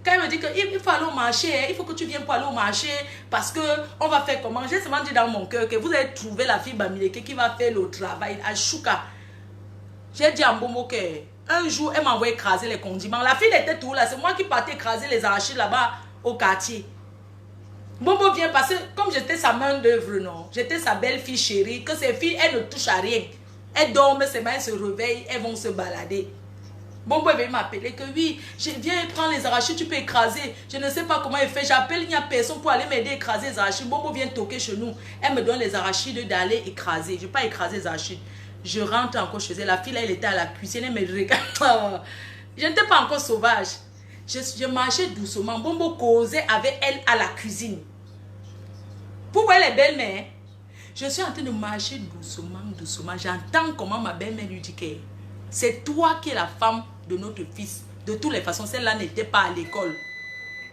Quand elle me dit qu'il faut aller au marché, il faut que tu viennes pour aller au marché parce qu'on va faire comment? J'ai seulement dit dans mon cœur que vous allez trouver la fille Bamileke qui va faire le travail à Chouka. J'ai dit à Mbombo qu'un jour, elle m'a envoyé écraser les condiments. La fille était tout là, c'est moi qui partais écraser les arachides là-bas au quartier. Mbombo vient parce que comme j'étais sa main d'œuvre, non, j'étais sa belle-fille chérie, que ces filles, elles ne touchent à rien. Elles dorment, ses mains se réveillent, elles vont se balader. Bombo veut m'appeler que oui, je viens prendre les arachides, tu peux écraser. Je ne sais pas comment il fait. J'appelle, il n'y a personne pour aller m'aider à écraser les arachides. Bombo vient toquer chez nous. Elle me donne les arachides d'aller écraser. Je ne vais pas écraser les arachides. Je rentre encore chez elle. La fille, là, elle était à la cuisine. Elle me regarde. Je n'étais pas encore sauvage. Je marchais doucement. Bombo causait avec elle à la cuisine. Pour voir les belles-mères, je suis en train de marcher doucement, doucement. J'entends comment ma belle-mère lui dit que c'est toi qui es la femme de notre fils. De toutes les façons, celle-là n'était pas à l'école.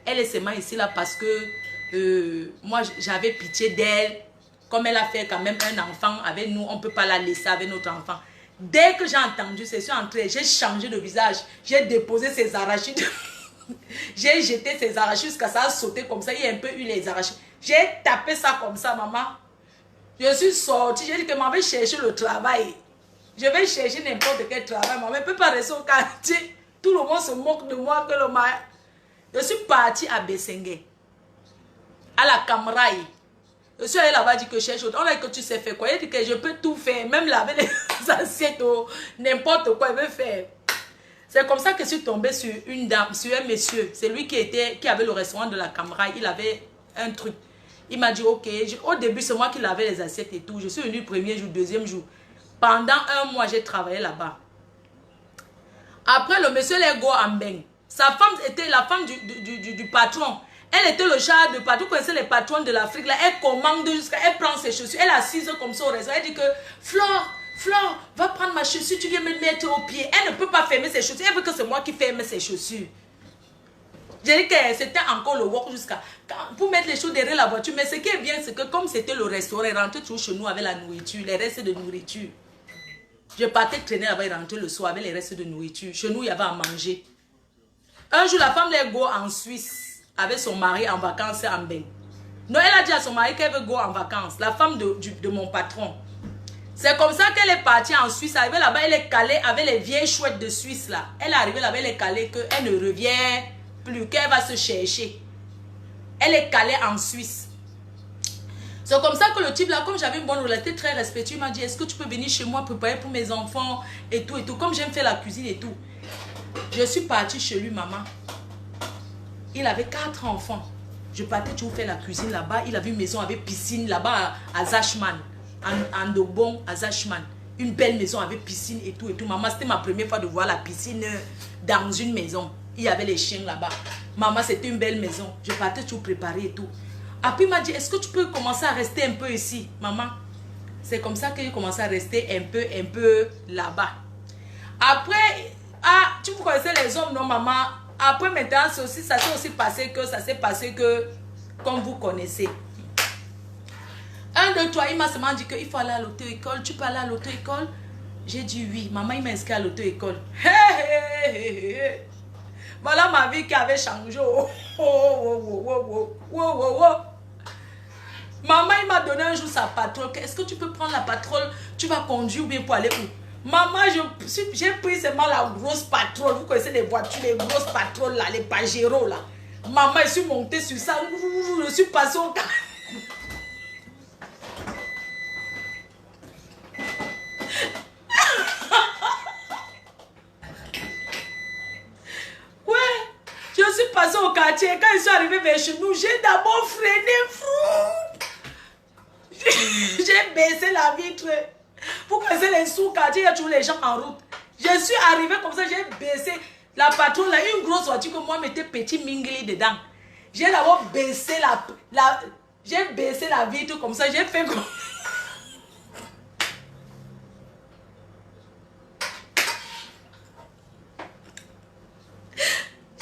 Elle est seulement ici là parce que moi, j'avais pitié d'elle. Comme elle a fait quand même un enfant avec nous, on ne peut pas la laisser avec notre enfant. Dès que j'ai entendu, je suis entrée, j'ai changé de visage. J'ai déposé ses arachides. J'ai jeté ses arachides jusqu'à ça a sauté comme ça. Il y a un peu eu les arachides. J'ai tapé ça comme ça, maman. Je suis sortie. J'ai dit que maman va chercher le travail. Je vais chercher n'importe quel travail. Maman ne peut pas rester au quartier. Tout le monde se moque de moi. Que le mariage. Je suis partie à Bessengue. À la Camraï. Je suis allée là-bas, dit que je cherche. On a dit que tu sais faire quoi. Il dit que je peux tout faire. Même laver les assiettes. N'importe quoi, il veut faire. C'est comme ça que je suis tombée sur une dame, sur un monsieur. C'est lui qui avait le restaurant de la Camraï. Il avait un truc. Il m'a dit, ok. Au début, c'est moi qui lavais les assiettes et tout. Je suis venue le premier jour, deuxième jour. Pendant 1 mois, j'ai travaillé là-bas. Après, le monsieur Lego Ambeng. Sa femme était la femme du patron. Elle était le genre de patron. Vous connaissez les patrons de l'Afrique là. Elle commande jusqu'à... Elle prend ses chaussures. Elle est assise comme ça au restaurant. Elle dit que Flore, va prendre ma chaussure. Tu viens me mettre au pied. Elle ne peut pas fermer ses chaussures. Elle veut que c'est moi qui ferme ses chaussures. J'ai dit que c'était encore le work jusqu'à... Pour mettre les choses derrière la voiture. Mais ce qui est bien, c'est que comme c'était le restaurant, elle rentrait toujours chez nous avec la nourriture. Les restes de nourriture. Je partais traîner là-bas et rentrer le soir avec les restes de nourriture. Chez nous, il y avait à manger. Un jour, la femme de go en Suisse avec son mari en vacances en Belgique. Non, elle a dit à son mari qu'elle veut go en vacances. La femme de mon patron. C'est comme ça qu'elle est partie en Suisse. Arrivée là-bas, elle est calée avec les vieilles chouettes de Suisse là. Elle est arrivée là-bas, elle est calée qu'elle ne revient plus, qu'elle va se chercher. Elle est calée en Suisse. C'est comme ça que le type là, comme j'avais une bonne relation très respectueuse, il m'a dit, est-ce que tu peux venir chez moi préparer pour mes enfants et tout et tout. Comme j'aime faire la cuisine et tout. Je suis partie chez lui, maman. Il avait 4 enfants. Je partais toujours faire la cuisine là-bas. Il avait une maison avec piscine là-bas à Zachman. En Dobon, à Zachman. Une belle maison avec piscine et tout et tout. Maman, c'était ma première fois de voir la piscine dans une maison. Il y avait les chiens là-bas. Maman, c'était une belle maison. Je partais toujours préparer et tout. Après, il m'a dit, est-ce que tu peux commencer à rester un peu ici, maman? C'est comme ça que j'ai commencé à rester un peu là-bas. Après, tu vous connaissez les hommes, non, maman? Après, maintenant, ça s'est aussi passé que, comme vous connaissez. 1, 2, 3, il m'a seulement dit qu'il faut aller à l'auto-école. Tu peux aller à l'auto-école? J'ai dit oui. Maman, il m'a inscrit à l'auto-école. Voilà ma vie qui avait changé. Maman, il m'a donné un jour sa patrouille. Est-ce que tu peux prendre la patrouille? Tu vas conduire ou bien pour aller où? Maman, j'ai pris seulement la grosse patrouille. Vous connaissez les voitures, les grosses patrouilles là, les Pajero là. Maman, je suis montée sur ça. Je suis passée au cas. Ouais, je suis passée au quartier. Quand je suis arrivée vers chez nous, j'ai d'abord freiné. J'ai baissé la vitre. Vous connaissez les sous-quartiers, il y a toujours les gens en route. Je suis arrivée comme ça, j'ai baissé la patrouille, là, une grosse voiture que moi mettais petit mingli dedans. J'ai d'abord baissé j'ai baissé la vitre comme ça, j'ai fait comme...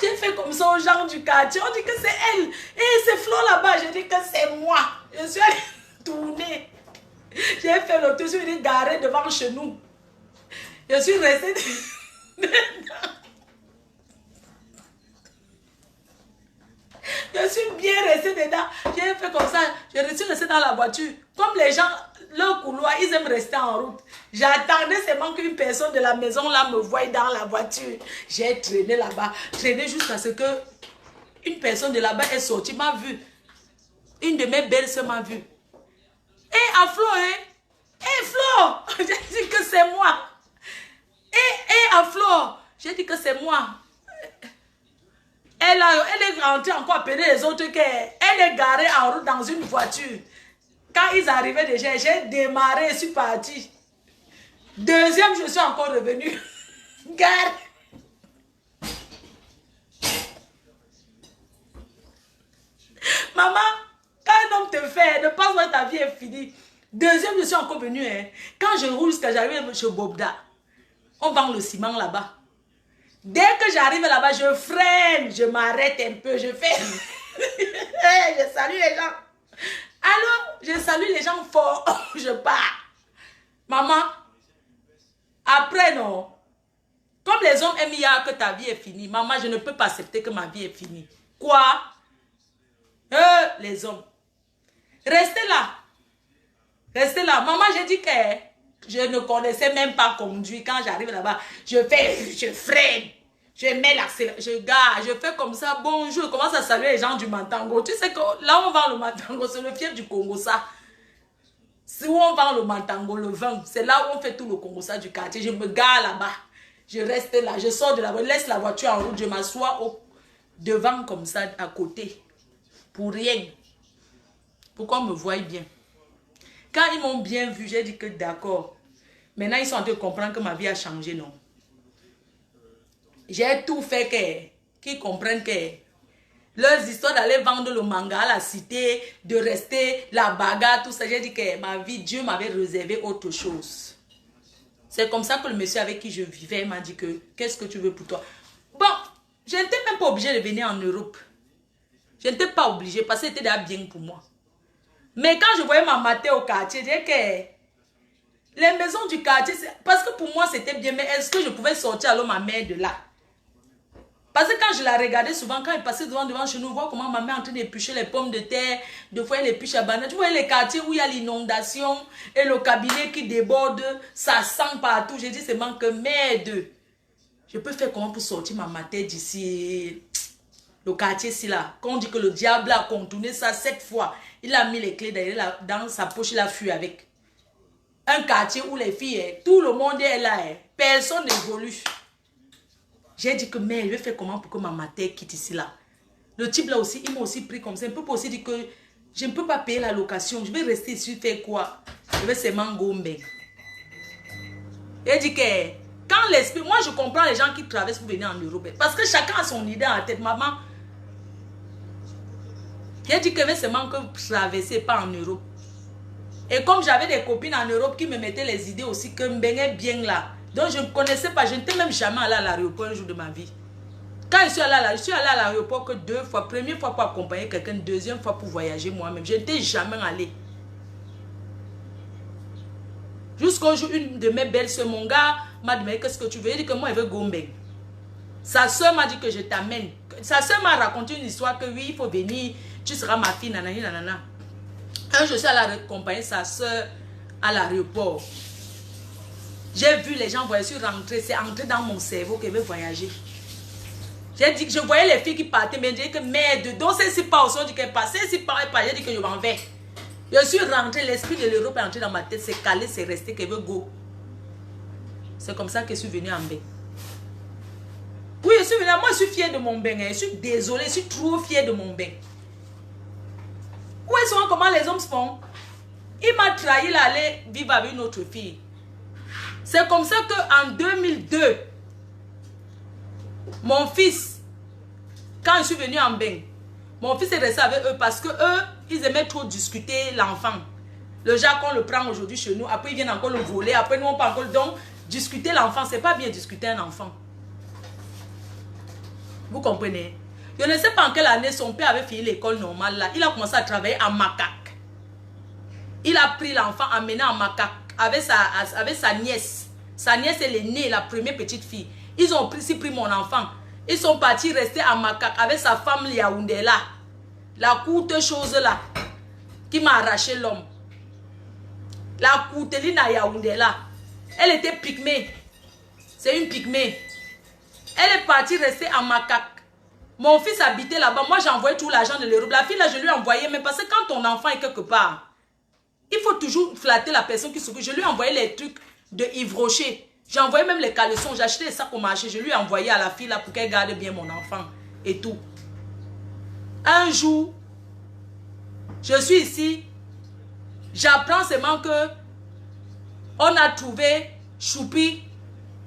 J'ai fait comme ça aux gens du quartier. On dit que c'est elle. Et c'est Flo là-bas. Je dis que c'est moi. Je suis allée tourner. J'ai fait le tour. Je suis garée devant chez nous. Je suis restée dedans. Je suis bien restée dedans. J'ai fait comme ça. Je suis restée dans la voiture. Comme les gens, leur couloir, ils aiment rester en route. J'attendais seulement qu'une personne de la maison là me voie dans la voiture. J'ai traîné là-bas. Traîné jusqu'à ce que une personne de là-bas est sortie, m'a vu. Une de mes belles-sœurs m'a vu. À Flo, hein? Flo! J'ai dit que c'est moi. À Flo, j'ai dit que c'est moi. Elle est rentrée encore appeler les autres qu'elle est garée en route dans une voiture. Quand ils arrivaient déjà, j'ai démarré et suis parti. Deuxième, je suis encore revenue. Gare. Maman, quand un homme te fait, ne pense pas que ta vie est finie. Deuxième, je suis encore venue. Hein. Quand je roule jusqu'à j'arrive chez Bobda, on vend le ciment là-bas. Dès que j'arrive là-bas, je freine, je m'arrête un peu, je fais... je salue les gens. Alors, je salue les gens fort, je pars. Maman, après non, comme les hommes aiment hier que ta vie est finie, maman, je ne peux pas accepter que ma vie est finie. Quoi? Les hommes. Restez là. Restez là. Maman, j'ai dit que je ne connaissais même pas conduire. Quand j'arrive là-bas, je freine. Je mets l'accélérateur, je gare, je fais comme ça, bonjour, je commence à saluer les gens du Mantango. Tu sais que là où on vend le Mantango, c'est le fief du Congo, ça. C'est où on vend le Mantango, le vin. C'est là où on fait tout le Congo, ça du quartier. Je me gare là-bas. Je reste là, je sors de la voiture, laisse la voiture en route, je m'assois devant comme ça, à côté. Pour rien. Pourquoi on me voit bien? Quand ils m'ont bien vu, j'ai dit que d'accord. Maintenant, ils sont en train de comprendre que ma vie a changé, non? J'ai tout fait qu'ils comprennent que Leurs histoires d'aller vendre le manga à la cité, de rester la bagarre, tout ça. J'ai dit que ma vie, Dieu m'avait réservé autre chose. C'est comme ça que le monsieur avec qui je vivais m'a dit que, qu'est-ce que tu veux pour toi? Bon, je n'étais même pas obligée de venir en Europe. Je n'étais pas obligée parce que c'était déjà bien pour moi. Mais quand je voyais ma mater au quartier, je disais que les maisons du quartier, parce que pour moi c'était bien, mais est-ce que je pouvais sortir alors ma mère de là? Parce que quand je la regardais souvent, quand elle passait devant chez nous, voir comment ma mère est en train d'éplucher les pommes de terre, de fois elle épluche la banane. Tu vois les quartiers où il y a l'inondation et le cabinet qui déborde, ça sent partout. J'ai dit seulement que merde, je peux faire comment pour sortir ma mater d'ici, le quartier ici là. Quand on dit que le diable a contourné ça 7 fois, il a mis les clés dans sa poche, il a fui avec. Un quartier où les filles, tout le monde est là, personne n'évolue. J'ai dit que, mais je vais faire comment pour que ma mater quitte ici là. Le type là aussi, il m'a aussi pris comme ça. Un peu pour aussi dire que je ne peux pas payer la location. Je vais rester ici, faire quoi? Je vais seulement gomber. Il dit que, quand l'esprit, moi je comprends les gens qui traversent pour venir en Europe. Parce que chacun a son idée en tête. Maman, j'ai dit que je vais seulement traverser, pas en Europe. Et comme j'avais des copines en Europe qui me mettaient les idées aussi, que je me bien là. Donc je ne connaissais pas, je n'étais même jamais allé à l'aéroport un jour de ma vie. Quand je suis allé à l'aéroport que 2 fois. Première fois pour accompagner quelqu'un, deuxième fois pour voyager moi-même. Je n'étais jamais allé. Jusqu'au jour, une de mes belles soeurs, mon gars m'a demandé qu'est-ce que tu veux. Il dit que moi, il veut Gombe. Sa soeur m'a dit que je t'amène. Sa soeur m'a raconté une histoire que oui, il faut venir, tu seras ma fille, nanani, nanana. Un jour, je suis allé accompagner sa soeur à l'aéroport. J'ai vu les gens voyager, rentrer, c'est entré dans mon cerveau que je vais voyager. J'ai dit que je voyais les filles qui partaient, mais j'ai dit que merde, donc c'est si pas au son du qu'elle passe, c'est si pas, j'ai dit que je m'en vais. Je suis rentré, l'esprit de l'Europe est entré dans ma tête, c'est calé, c'est resté, que je veux go. C'est comme ça que je suis venue en bain. Oui, je suis venue, moi je suis fière de mon bain, je suis désolée, je suis trop fière de mon bain. Où est-ce comment les hommes se font? Il m'a trahi, il allait vivre avec une autre fille. C'est comme ça qu'en 2002, mon fils, quand je suis venue en bain, mon fils est resté avec eux parce que eux, ils aimaient trop discuter l'enfant. Le genre qu'on le prend aujourd'hui chez nous, après ils viennent encore le voler, après nous on peut encore... Donc, discuter l'enfant, c'est pas bien discuter un enfant. Vous comprenez? Je ne sais pas en quelle année son père avait fini l'école normale là. Il a commencé à travailler en macaque. Il a pris l'enfant, amené en macaque avec sa nièce. Sa nièce est l'aînée, la première petite fille. Ils ont pris mon enfant. Ils sont partis rester en macaque avec sa femme Yaoundé là. La courte chose là. Qui m'a arraché l'homme. La courteline à Yaoundé là. Elle était pygmée. C'est une pygmée. Elle est partie rester en macaque. Mon fils habitait là-bas. Moi, j'ai envoyé tout l'argent de l'Europe. La fille là, je lui ai envoyé. Mais parce que quand ton enfant est quelque part, il faut toujours flatter la personne qui s'occupe. Je lui ai envoyé les trucs de Yves Rocher. J'ai envoyé même les caleçons. J'ai acheté les sacs au marché. Je lui ai envoyé à la fille là pour qu'elle garde bien mon enfant. Et tout. Un jour, je suis ici. J'apprends seulement que on a trouvé Choupi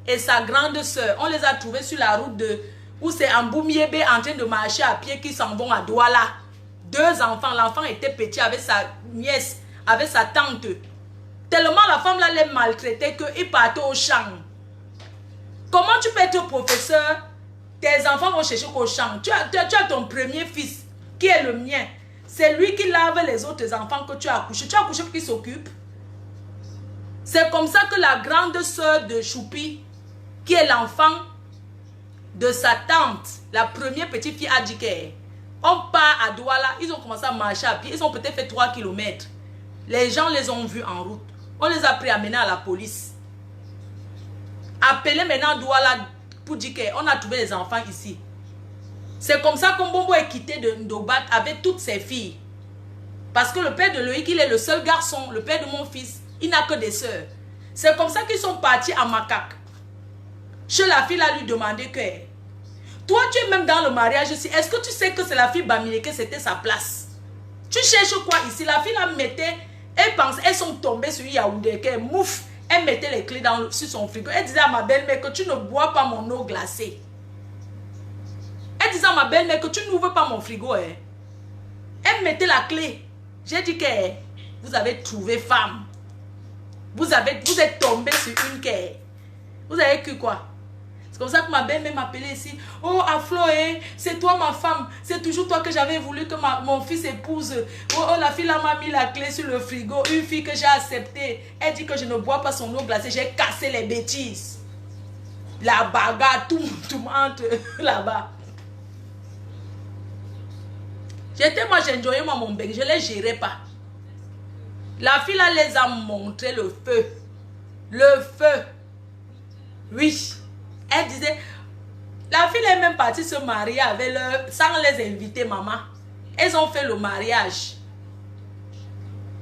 et sa grande soeur. On les a trouvés sur la route de... Où c'est Mboumiébé en train de marcher à pied qui s'en vont à Douala. 2 enfants. L'enfant était petit avec sa nièce, avec sa tante. Tellement la femme là les maltraitait qu'il partait au champ. Comment tu peux être professeur? Tes enfants vont chercher qu'au champ. Tu as ton premier fils qui est le mien. C'est lui qui lave les autres enfants que tu as accouchés. Tu as accouché pour qu'il s'occupe. C'est comme ça que la grande soeur de Choupi, qui est l'enfant de sa tante, la première petite fille, a dit qu'on part à Douala. Ils ont commencé à marcher à pied. Ils ont peut-être fait 3 km. Les gens les ont vus en route. On les a pris à mener à la police. Appelez maintenant Douala pour dire qu'on a trouvé les enfants ici. C'est comme ça que Mbombo est quitté de Ndobat avec toutes ses filles. Parce que le père de Loïc, il est le seul garçon. Le père de mon fils, il n'a que des sœurs. C'est comme ça qu'ils sont partis à Macaque. Chez la fille, a lui demandé que... Toi, tu es même dans le mariage ici. Est-ce que tu sais que c'est la fille Bamilé, que c'était sa place? Tu cherches quoi ici? La fille la mettait... Elle pense, elles sont tombées sur Yaoundé, qu'elle mouffe. Elle mettait les clés sur son frigo. Elle disait à ma belle-mère que tu ne bois pas mon eau glacée. Elle disait à ma belle-mère que tu n'ouvres pas mon frigo. Hein. Elle mettait la clé. J'ai dit que vous avez trouvé femme. Vous êtes tombé sur une quai. Vous avez cru quoi? C'est comme ça que ma belle-mère m'appelait ici. Oh, Aflo, c'est toi ma femme. C'est toujours toi que j'avais voulu que mon fils épouse. Oh, la fille là m'a mis la clé sur le frigo. Une fille que j'ai acceptée. Elle dit que je ne bois pas son eau glacée. J'ai cassé les bêtises. La bagarre, tout entre là-bas. Moi, j'enjoyais mon bec. Je ne les gérais pas. La fille là les a montré le feu. Le feu. Oui. Elle disait, la fille est même partie se marier avec leur, sans les inviter, maman. Elles ont fait le mariage.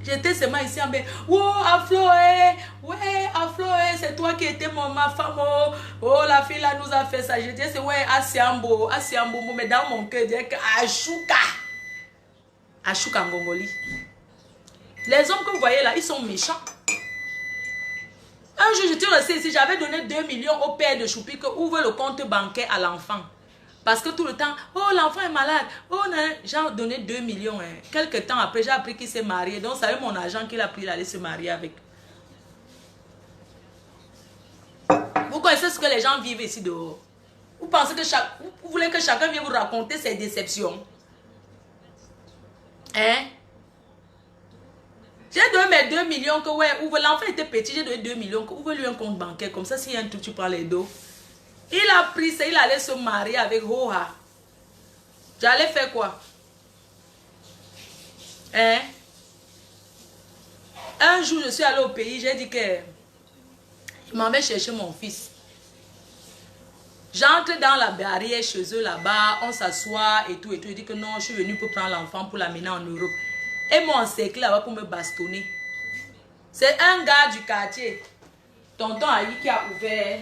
J'étais seulement ici en bas. Oh, Aflo, ouais, Aflo, c'est toi qui étais ma femme. Oh, la fille là nous a fait ça. Je disais, c'est ouais, Asiambo, mais dans mon cœur, je disais que Ashuka Ngongoli. Les hommes que vous voyez là, ils sont méchants. Un jour, j'étais resté ici, j'avais donné 2 millions au père de Choupi que ouvre le compte bancaire à l'enfant. Parce que tout le temps, oh l'enfant est malade, oh j'ai donné 2 millions. Hein. Quelques temps après, j'ai appris qu'il s'est marié. Donc, c'est mon agent qu'il a pris d'aller se marier avec. Vous connaissez ce que les gens vivent ici dehors. Vous pensez que vous voulez que chacun vienne vous raconter ses déceptions. Hein? J'ai donné mes 2 millions que, ouais, ouvre, l'enfant était petit, j'ai donné 2 millions, que ouvre lui un compte bancaire, comme ça, s'il y a un truc, tu prends les dos. Il a pris ça, il allait se marier avec Roha. J'allais faire quoi? Hein? Un jour, je suis allée au pays, j'ai dit que il m'avait cherché mon fils. J'entre dans la barrière chez eux là-bas, on s'assoit et tout. Il dit que non, je suis venue pour prendre l'enfant pour l'amener en Europe. Et m'ont encerclé là-bas pour me bastonner. C'est un gars du quartier, tonton Aïe, qui a ouvert.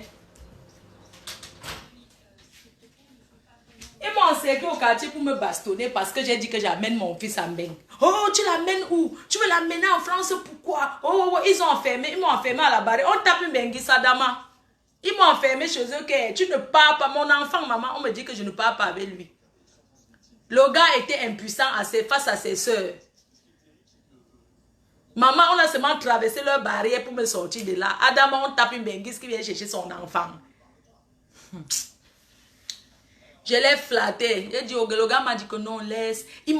Ils m'ont encerclé au quartier pour me bastonner parce que j'ai dit que j'amène mon fils à Mbeng. Oh, tu l'amènes où? Tu veux l'amener en France, pourquoi? Oh, ils m'ont enfermé à la barrière. On tape Mbengi Sadama. Ils m'ont enfermé chez eux que tu ne pars pas. Mon enfant, maman, on me dit que je ne pars pas avec lui. Le gars était impuissant face à ses soeurs. Maman, on a seulement traversé leur barrière pour me sortir de là. Adama, on tape Mbengi qui vient chercher son enfant. Je l'ai flatté. Le gars m'a dit que non, laisse. Ils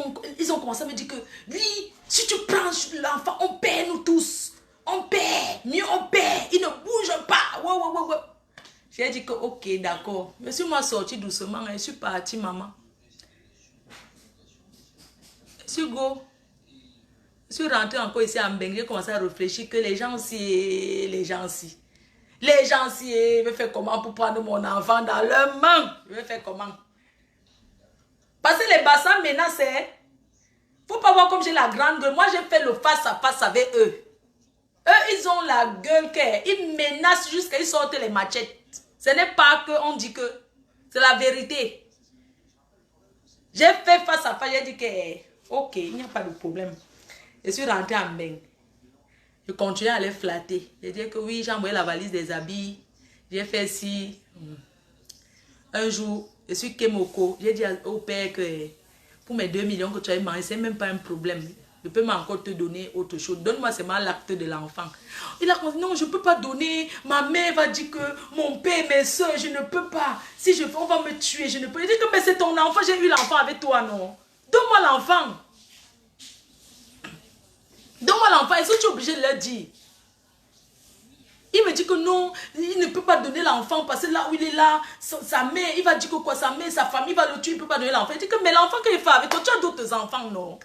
ont commencé à me dire que, lui, si tu prends l'enfant, on perd nous tous. On perd. Mieux on perd. Il ne bouge pas. Ouais. J'ai dit que, ok, d'accord. Je suis moi sorti doucement. Je suis partie, maman. Je suis go. Je suis rentrée encore ici à Mbeng. J'ai commencé à réfléchir que les gens si je vais faire comment pour prendre mon enfant dans leurs mains? Je vais faire comment? Parce que les bassins menacent. Faut pas voir comme j'ai la grande gueule. Moi, j'ai fait le face à face avec eux. Eux, ils ont la gueule qu'ils menacent jusqu'à ils sortent les machettes. Ce n'est pas qu'on dit que c'est la vérité. J'ai fait face à face. J'ai dit que, ok, il n'y a pas de problème. Je suis rentrée en Mbeng. Je continuais à les flatter. J'ai dit que oui, j'ai envoyé la valise des habits. J'ai fait ci. Un jour, je suis Kemoko. J'ai dit au père que pour mes 2 millions que tu as demandé, ce n'est même pas un problème. Je peux encore te donner autre chose. Donne-moi seulement l'acte de l'enfant. Il a dit non, je ne peux pas donner. Ma mère va dire que mon père, mes soeurs, je ne peux pas. Si je fais, on va me tuer. Je ne peux. Il dit que mais c'est ton enfant, j'ai eu l'enfant avec toi, non? Donne-moi l'enfant. Donne-moi l'enfant. Est-ce que tu es obligé de leur dire? Il me dit que non, il ne peut pas donner l'enfant parce que là où il est là, sa mère, il va dire que quoi, sa mère, sa famille va le tuer, il ne peut pas donner l'enfant. Il dit que mais l'enfant qu'il fait avec toi, tu as d'autres enfants, non?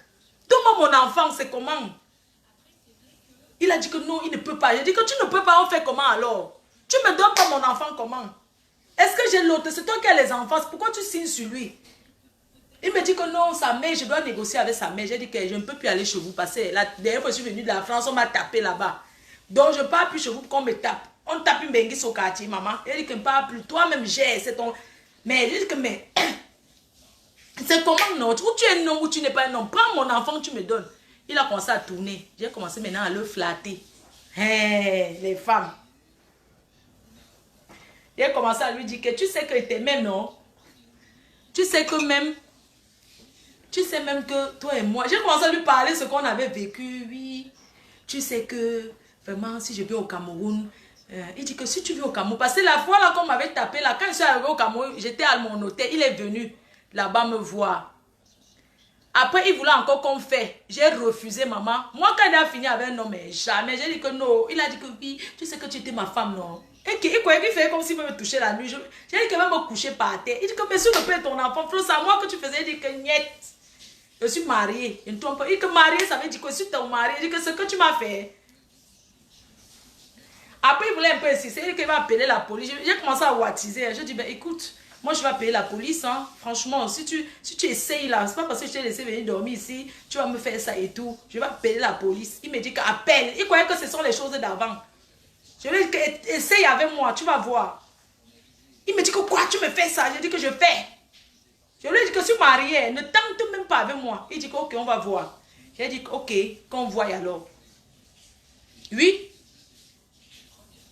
Donne-moi mon enfant, c'est comment? Il a dit que non, il ne peut pas. J'ai dit que tu ne peux pas, on fait comment alors? Tu ne me donnes pas mon enfant comment? Est-ce que j'ai l'autre? C'est toi qui as les enfants, pourquoi tu signes sur lui? Il me dit que non, sa mère, je dois négocier avec sa mère. J'ai dit que je ne peux plus aller chez vous parce que la dernière fois que je suis venue de la France, on m'a tapé là-bas. Donc je ne pars plus chez vous pour qu'on me tape. On tape une benguisse au quartier, maman. Elle dit que je ne pars plus. Toi-même, c'est ton... Mais je dis que, mais... C'est comment non? Ou tu es un homme ou tu n'es pas un homme. Prends mon enfant, tu me donnes. Il a commencé à tourner. J'ai commencé maintenant à le flatter. Hey, les femmes. J'ai commencé à lui dire que tu sais que tu t'aimes, non? Tu sais que même... Tu sais même que toi et moi... J'ai commencé à lui parler ce qu'on avait vécu. Oui, tu sais que... Vraiment, si je vais au Cameroun... il dit que si tu viens au Cameroun... Parce que la fois là qu'on m'avait tapé, là, quand je suis arrivé au Cameroun, j'étais à mon hôtel. Il est venu là-bas me voir. Après, il voulait encore qu'on fait. J'ai refusé, maman. Moi, quand il a fini avec un homme, jamais. J'ai dit que non. Il a dit que oui, tu sais que tu étais ma femme, non. Et il croyait qu'il faisait comme s'il me toucher la nuit. J'ai dit que même me coucher par terre. Il dit que mais si le père ton enfant, c'est à moi que tu faisais. Il dit que niet. Je suis mariée. Il dit que mariée, ça veut dire que si tu es mariée, il dit que ce que tu m'as fait. Après, il voulait un peu insister. Il dit qu'il va appeler la police. J'ai commencé à wattiser. Je dis, ben écoute. Moi, je vais payer la police, hein. Franchement, si tu essayes là, c'est pas parce que je t'ai laissé venir dormir ici, tu vas me faire ça et tout. Je vais payer la police. Il me dit qu'appelle. Il croyait que ce sont les choses d'avant. Je lui ai dit essaye avec moi, tu vas voir. Il me dit que quoi, tu me fais ça? Je dis que je fais. Je lui ai dit que je suis mariée, ne tente même pas avec moi. Il dit que ok, on va voir. J'ai dit ok, qu'on voie alors. Oui.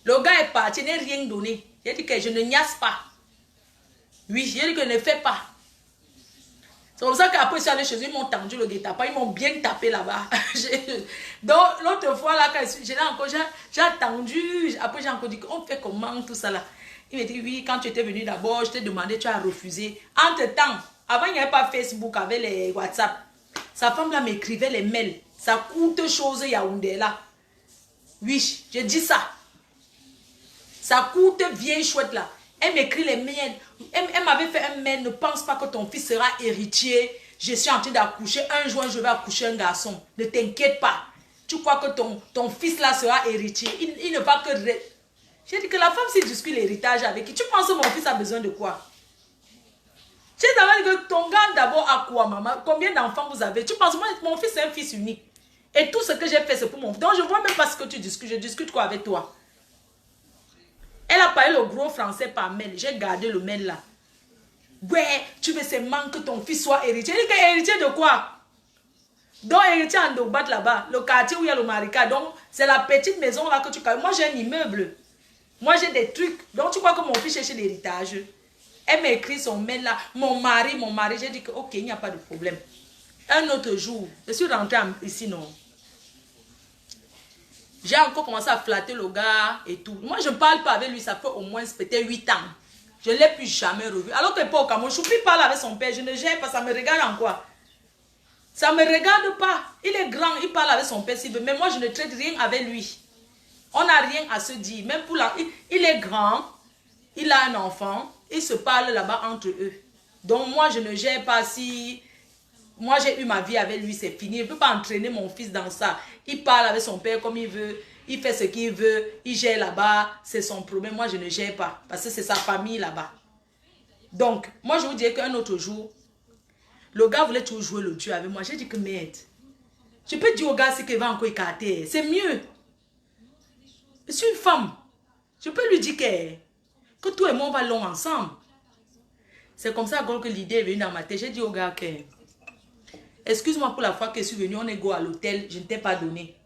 Le gars est parti, il n'a rien donné. J'ai dit que je ne niaise pas. Oui, j'ai dit que ne fais pas. C'est comme ça qu'après, je suis allé chez eux, ils m'ont tendu le guet-apens, ils m'ont bien tapé là-bas. Donc, l'autre fois, là, quand j'ai attendu, après j'ai encore dit, on fait comment tout ça là? Il m'a dit, oui, quand tu étais venu d'abord, je t'ai demandé, tu as refusé. Entre-temps, avant, il n'y avait pas Facebook avec les WhatsApp. Sa femme là m'écrivait les mails. Ça coûte chose Yaoundé là. Oui, j'ai dit ça. Ça coûte vieille chouette là. Elle m'écrit les mails. Elle m'avait fait un mail. Ne pense pas que ton fils sera héritier. Je suis en train d'accoucher. Un jour, je vais accoucher un garçon. Ne t'inquiète pas. Tu crois que ton fils là sera héritier. Il ne va que... J'ai dit que la femme, s'il discute l'héritage avec qui, tu penses que mon fils a besoin de quoi? J'ai d'abord dit que ton gars d'abord a quoi, maman? Combien d'enfants vous avez? Tu penses, moi, mon fils est un fils unique. Et tout ce que j'ai fait, c'est pour mon fils. Donc, je ne vois même pas ce que tu discutes. Je discute quoi avec toi? Elle a parlé le gros français par mail. J'ai gardé le mail là. Ouais, tu veux seulement que ton fils soit héritier. Elle dit que héritier de quoi? Donc, héritier en Dogbat là-bas. Le quartier où il y a le Marika. Donc, c'est la petite maison là que tu... Moi, j'ai un immeuble. Moi, j'ai des trucs. Donc, tu crois que mon fils cherche l'héritage? Elle m'a écrit son mail là. Mon mari. J'ai dit que, ok, il n'y a pas de problème. Un autre jour, je suis rentrée ici, non? J'ai encore commencé à flatter le gars et tout. Moi, je ne parle pas avec lui, ça fait au moins peut-être 8 ans. Je ne l'ai plus jamais revu. Alors que pas au Cameroun, Choupi parle avec son père, je ne gère pas, ça me regarde en quoi? Ça ne me regarde pas. Il est grand, il parle avec son père s'il veut, mais moi, je ne traite rien avec lui. On n'a rien à se dire. Même pour la... Il est grand, il a un enfant, ils se parlent là-bas entre eux. Donc, moi, je ne gère pas si... Moi, j'ai eu ma vie avec lui, c'est fini. Je ne peux pas entraîner mon fils dans ça. Il parle avec son père comme il veut. Il fait ce qu'il veut. Il gère là-bas. C'est son problème. Moi, je ne gère pas. Parce que c'est sa famille là-bas. Donc, moi, je vous dirais qu'un autre jour, le gars voulait toujours jouer le Dieu avec moi. J'ai dit que merde. Je peux dire au gars qu'il va encore écarter. C'est mieux. Je suis une femme. Je peux lui dire que toi et moi, on va long ensemble. C'est comme ça que l'idée est venue dans ma tête. J'ai dit au gars que... Excuse-moi pour la fois que je suis venue, on est go à l'hôtel, je ne t'ai pas donné.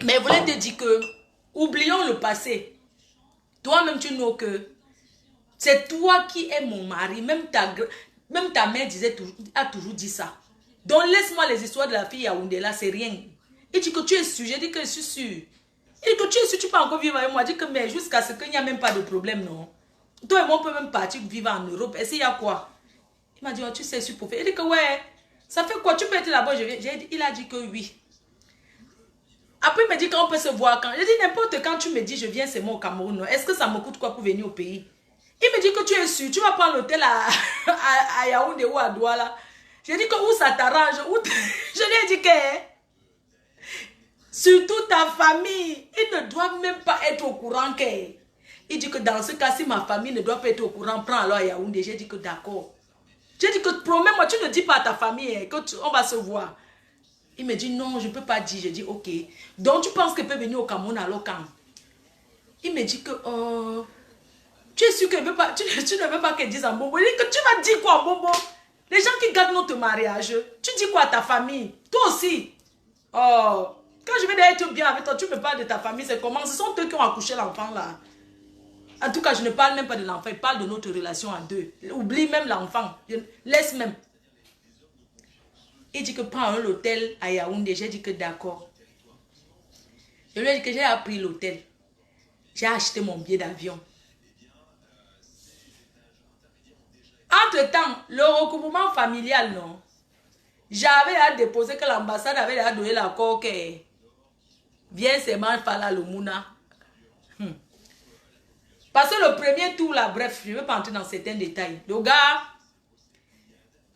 Mais je voulais te dire que, oublions le passé. Toi-même, tu know que c'est toi qui es mon mari. Même ta mère a toujours dit ça. Donc, laisse-moi les histoires de la fille Yaoundé là, c'est rien. Il dit que tu es sûr, j'ai dit que je suis sûr. Il dit que tu es sûr, tu peux encore vivre avec moi. Je dis que mais jusqu'à ce qu'il n'y a même pas de problème, non. Toi et moi, on peut même partir vivre en Europe. Et s'il y a quoi? Il m'a dit, oh, tu sais, je suis pour faire. Il dit que ouais, ça fait quoi? Tu peux être là-bas, il a dit que oui. Après, il m'a dit qu'on peut se voir quand. J'ai dit, n'importe quand tu me dis, je viens, c'est moi au Cameroun. Est-ce que ça me coûte quoi pour venir au pays? Il me dit que tu es sûr, tu vas prendre l'hôtel à Yaoundé ou à Douala. J'ai dit que où ça t'arrange? Je lui ai dit que surtout ta famille, ils ne doivent même pas être au courant que. Il dit que dans ce cas, si ma famille ne doit pas être au courant, prends alors à Yaoundé. J'ai dit que d'accord. J'ai dit que promets-moi, tu ne dis pas à ta famille qu'on va se voir. Il me dit non, je ne peux pas dire. J'ai dit ok. Donc tu penses qu'elle peut venir au Cameroun alors quand? Il me dit que tu es sûr que tu ne veux pas qu'elle dise en bobo. Il dit que tu vas dire quoi en bobo? Les gens qui gardent notre mariage, tu dis quoi à ta famille? Toi aussi. Oh, quand je vais être bien avec toi, tu me parles de ta famille, c'est comment? Ce sont eux qui ont accouché l'enfant là. En tout cas, je ne parle même pas de l'enfant. Il parle de notre relation à deux. Oublie même l'enfant. Laisse même. Il dit que prends l'hôtel à Yaoundé. J'ai dit que d'accord. Je lui ai dit que j'ai appris l'hôtel. J'ai acheté mon billet d'avion. Entre-temps, le recouvrement familial, non. J'avais à déposer que l'ambassade avait à donner l'accord que viens seulement faire la Lumuna. Parce que le premier tour là, bref, je ne vais pas entrer dans certains détails. Le gars,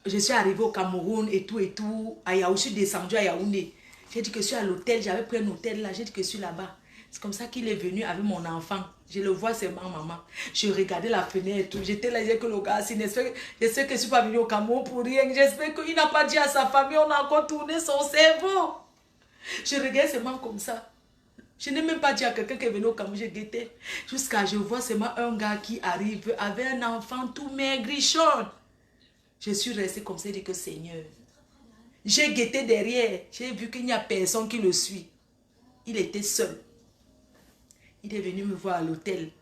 je suis arrivé au Cameroun et tout, je suis descendu à Yaoundé. J'ai dit que je suis à l'hôtel, j'avais pris un hôtel là, j'ai dit que je suis là-bas. C'est comme ça qu'il est venu avec mon enfant. Je le vois seulement, maman. Je regardais la fenêtre et tout. J'étais là, j'ai que le gars, j'espère que je ne suis pas venu au Cameroun pour rien. J'espère qu'il n'a pas dit à sa famille, on a encore tourné son cerveau. Je regardais seulement comme ça. Je n'ai même pas dit à quelqu'un qui est venu au Cameroun, j'ai guetté. Jusqu'à je vois seulement un gars qui arrive avec un enfant tout maigrichon. Je suis restée comme ça et dit que Seigneur. J'ai guetté derrière. J'ai vu qu'il n'y a personne qui le suit. Il était seul. Il est venu me voir à l'hôtel.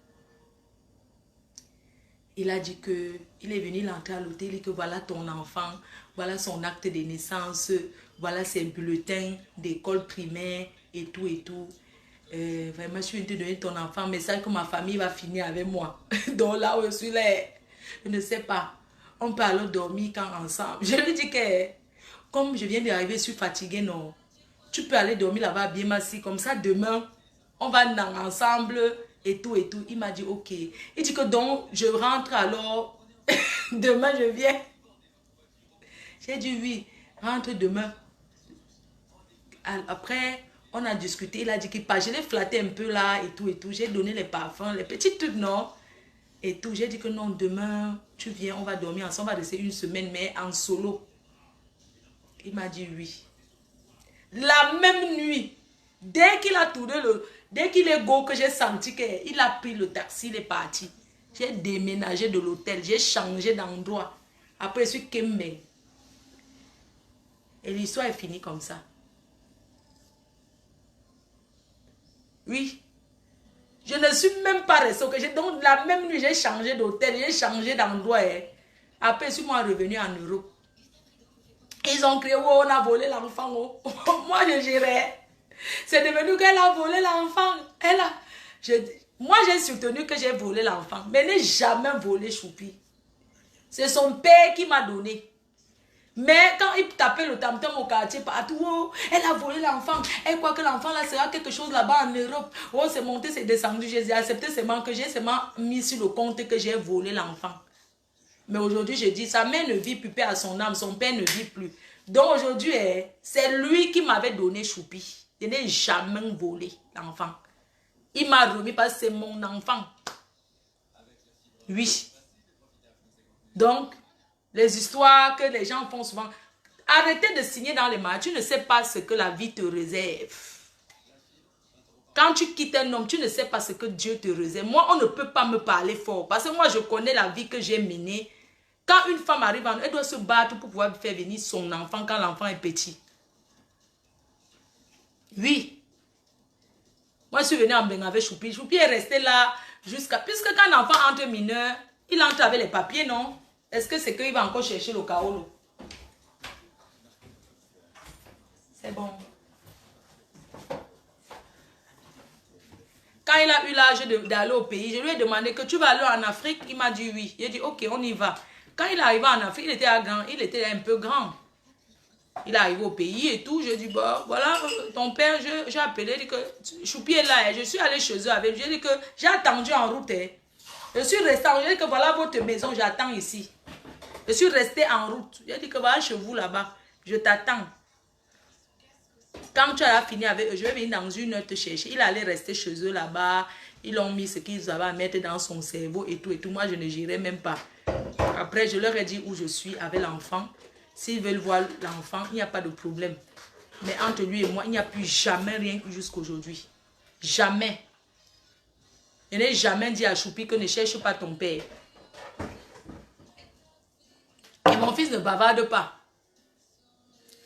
Il a dit que, il est venu l'entrer à l'hôtel, il dit que voilà ton enfant, voilà son acte de naissance, voilà ses bulletins d'école primaire et tout et tout. Vraiment, je suis venue te donner ton enfant, mais ça que ma famille va finir avec moi. Donc là où je suis là, je ne sais pas. On peut alors dormir quand ensemble. Je lui dis que, comme je viens d'arriver, je suis fatiguée, non. Tu peux aller dormir là-bas bien assis, comme ça demain, on va ensemble et tout et tout. Il m'a dit ok. Il dit que donc je rentre alors. Demain je viens. J'ai dit oui, rentre demain. Après, on a discuté. Il a dit qu'il part. Je l'ai flatté un peu là et tout et tout. J'ai donné les parfums, les petits trucs, non. Et tout. J'ai dit que non, demain tu viens, on va dormir ensemble. On va rester une semaine, mais en solo. Il m'a dit oui. La même nuit, dès qu'il a tourné dès qu'il est go, que j'ai senti qu'il a pris le taxi, il est parti. J'ai déménagé de l'hôtel, j'ai changé d'endroit. Après, je suis Kembe. Et l'histoire est finie comme ça. Oui. Je ne suis même pas restée. Donc, la même nuit, j'ai changé d'hôtel, j'ai changé d'endroit. Après, je suis moi revenu en Europe. Ils ont crié, oh, on a volé l'enfant. Oh. Moi, je gérais. C'est devenu qu'elle a volé l'enfant. Moi, j'ai soutenu que j'ai volé l'enfant. Mais je n'ai jamais volé Choupi. C'est son père qui m'a donné. Mais quand il tapait le tam-tam au quartier partout, oh, elle a volé l'enfant. Elle croit que l'enfant là sera quelque chose là-bas en Europe. Oh, c'est monté, c'est descendu. J'ai accepté seulement que j'ai seulement mis sur le compte que j'ai volé l'enfant. Mais aujourd'hui, je dis, sa mère ne vit plus, paix à son âme, son père ne vit plus. Donc aujourd'hui, c'est lui qui m'avait donné Choupi. Je n'ai jamais volé l'enfant. Il m'a remis parce que c'est mon enfant. Oui. Donc, les histoires que les gens font souvent. Arrêtez de signer dans les mariages. Tu ne sais pas ce que la vie te réserve. Quand tu quittes un homme, tu ne sais pas ce que Dieu te réserve. Moi, on ne peut pas me parler fort. Parce que moi, je connais la vie que j'ai menée. Quand une femme arrive, elle doit se battre pour pouvoir faire venir son enfant quand l'enfant est petit. Oui. Moi, je suis venue en Benga avec Choupi. Choupi est resté là jusqu'à... Puisque quand l'enfant entre mineur, il entre avec les papiers, non? Est-ce que c'est qu'il va encore chercher le Kaolo? C'est bon. Quand il a eu l'âge d'aller au pays, je lui ai demandé que tu vas aller en Afrique. Il m'a dit oui. Il a dit ok, on y va. Quand il est arrivé en Afrique, il était un peu grand. Il est arrivé au pays et tout. Je dis, bon, voilà, ton père, j'ai appelé, il dit que Choupi est là. Je suis allé chez eux avec lui. J'ai dit que j'ai attendu en route. Je suis resté en route. J'ai dit que voilà votre maison, j'attends ici. Je suis resté en route. J'ai dit que voilà chez vous là-bas, je t'attends. Quand tu as fini avec eux, je vais venir dans une heure te chercher. Il allait rester chez eux là-bas. Ils ont mis ce qu'ils avaient à mettre dans son cerveau et tout et tout. Moi, je ne gérais même pas. Après, je leur ai dit où je suis avec l'enfant. S'ils veulent voir l'enfant, il n'y a pas de problème. Mais entre lui et moi, il n'y a plus jamais rien jusqu'à aujourd'hui. Jamais. Je n'ai jamais dit à Choupi que ne cherche pas ton père. Et mon fils ne bavarde pas.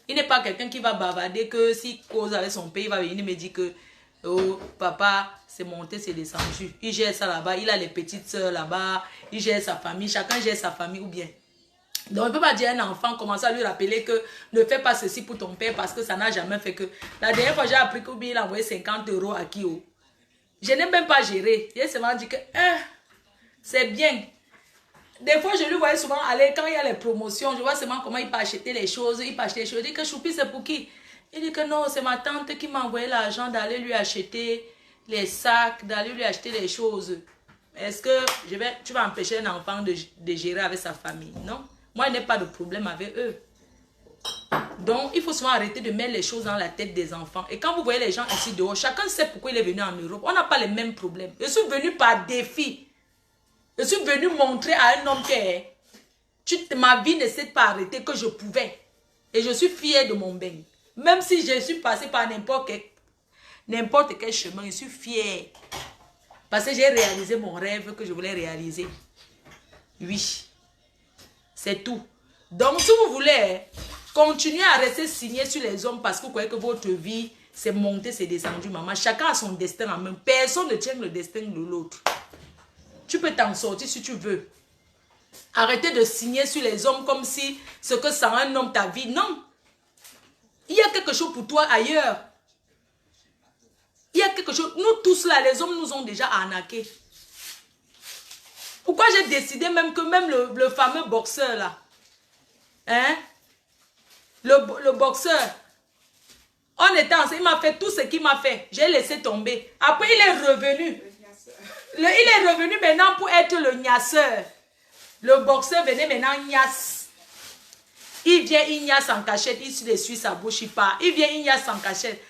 Il n'est pas quelqu'un qui va bavarder que s'il cause avec son père, il va venir me dire que Oh, papa, c'est monté, c'est descendu. Il gère ça là-bas, il a les petites soeurs là-bas, il gère sa famille, chacun gère sa famille ou bien. Donc, on ne peut pas dire à un enfant, commencer à lui rappeler que ne fais pas ceci pour ton père parce que ça n'a jamais fait que. La dernière fois, j'ai appris qu'il a envoyé 50 € à Kyo. Je n'ai même pas géré. J'ai seulement dit que c'est bien. Des fois, je lui voyais souvent aller, quand il y a les promotions, je vois seulement comment il peut acheter les choses. Il peut acheter les choses. Je dis que Choupi, c'est pour qui? Il dit que non, c'est ma tante qui m'a envoyé l'argent d'aller lui acheter les sacs, d'aller lui acheter les choses. Est-ce que tu vas empêcher un enfant de gérer avec sa famille? Non. Moi, je n'ai pas de problème avec eux. Donc, il faut souvent arrêter de mettre les choses dans la tête des enfants. Et quand vous voyez les gens ici dehors, chacun sait pourquoi il est venu en Europe. On n'a pas les mêmes problèmes. Je suis venu par défi. Je suis venu montrer à un homme que ma vie ne s'est pas arrêtée, que je pouvais. Et je suis fière de mon bain. Même si je suis passée par n'importe quel chemin, je suis fière. Parce que j'ai réalisé mon rêve que je voulais réaliser. Oui. C'est tout. Donc, si vous voulez continuer à rester signé sur les hommes parce que vous croyez que votre vie, c'est monté, c'est descendu, maman. Chacun a son destin en main. Personne ne tient le destin de l'autre. Tu peux t'en sortir si tu veux. Arrêtez de signer sur les hommes comme si ce que ça un homme, ta vie. Non. Il y a quelque chose pour toi ailleurs. Il y a quelque chose. Nous tous là, les hommes nous ont déjà arnaqués. Pourquoi j'ai décidé même que même le fameux boxeur là, hein, le boxeur, on était ensemble, il m'a fait tout ce qu'il m'a fait. J'ai laissé tomber. Après, il est revenu. Il est revenu maintenant pour être le gnasseur. Le boxeur venait maintenant gnasse. Il vient, il gnasse en cachette, il se essuie sa bouche, il part. Il vient, il gnasse en cachette.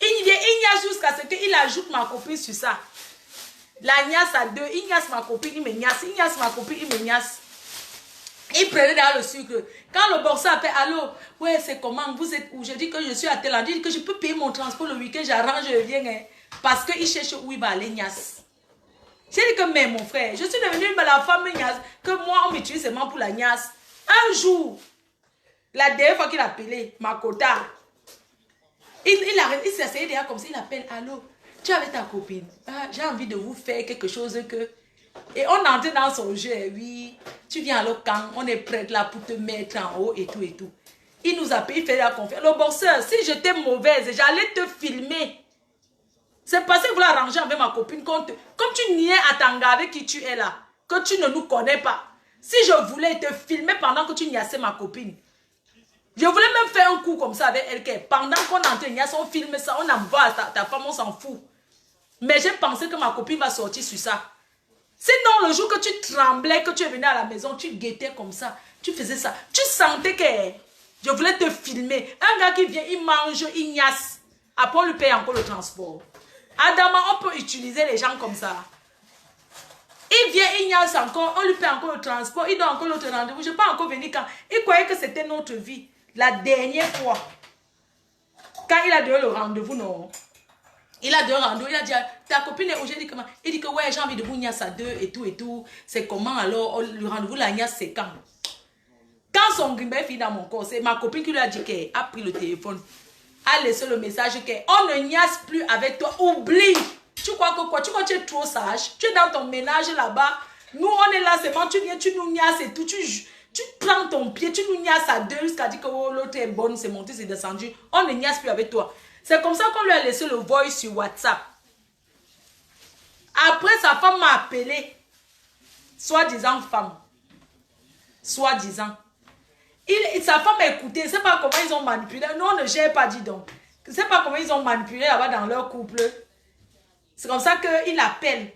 Il vient, il gnasse jusqu'à ce qu'il ajoute ma copine sur ça. La gnasse à deux, il gnasse ma copine, il me gnasse. Il gnasse ma copine, il me gnasse. Il prenait derrière le sucre. Quand le boxeur appelle, allô, ouais, c'est comment, vous êtes où? Je dis que je suis à tel endroit, il dit que je peux payer mon transport le week-end, j'arrange, je viens. Hein, parce qu'il cherche où il va aller gnasse. J'ai dit que, mais mon frère, je suis devenue la femme gnasse, que moi, on m'utilise seulement pour la gnasse. Un jour, la dernière fois qu'il a appelé, ma quota, il s'est assis derrière comme ça, il appelle, allô, tu es avec ta copine, ah, j'ai envie de vous faire quelque chose que... Et on entre dans son jeu, oui, tu viens à l'occasion, on est prête là pour te mettre en haut et tout et tout. Il nous appelle, il fait la confiance. Le boxeur, si j'étais mauvaise, j'allais te filmer. C'est parce que je voulais arranger avec ma copine. Comme tu niais à Tanga avec qui tu es là, que tu ne nous connais pas. Si je voulais te filmer pendant que tu niassais ma copine, je voulais même faire un coup comme ça avec elle. Pendant qu'on entend niasse, on filme ça, on envoie ta femme, on s'en fout. Mais j'ai pensé que ma copine va sortir sur ça. Sinon, le jour que tu tremblais, que tu es venu à la maison, tu guettais comme ça, tu faisais ça. Tu sentais que je voulais te filmer. Un gars qui vient, il mange, il niasse. Après, on lui paye encore le transport. Adama, on peut utiliser les gens comme ça. Il vient, il niasse encore, on lui paye encore le transport, il donne encore l'autre rendez-vous. Je ne peux pas encore venir quand. Il croyait que c'était notre vie. La dernière fois, quand il a donné le rendez-vous, non. Il a donné un rendez-vous, il a dit, ta copine est où? J'ai dit comment? Il dit que ouais, j'ai envie de vous niasse à deux et tout. C'est comment alors? Le rendez-vous, la niasse, c'est quand? Quand son grimbet finit dans mon corps, c'est ma copine qui lui a dit qu'elle a pris le téléphone. A laissé le message qu'on ne niasse plus avec toi. Oublie. Tu crois que quoi? Tu crois que tu es trop sage? Tu es dans ton ménage là-bas. Nous, on est là, c'est bon. Tu viens, tu nous niasses et tout. Tu prends ton pied, tu nous niasses à deux jusqu'à dire que oh, l'autre est bonne, c'est monté, c'est descendu. On ne niasse plus avec toi. C'est comme ça qu'on lui a laissé le voice sur WhatsApp. Après, sa femme m'a appelé. Soi-disant femme. Soi-disant. Sa femme a écouté. Je ne sais pas comment ils ont manipulé. Non, on ne gère pas, dis donc. Je ne sais pas comment ils ont manipulé là-bas dans leur couple. C'est comme ça qu'il appelle.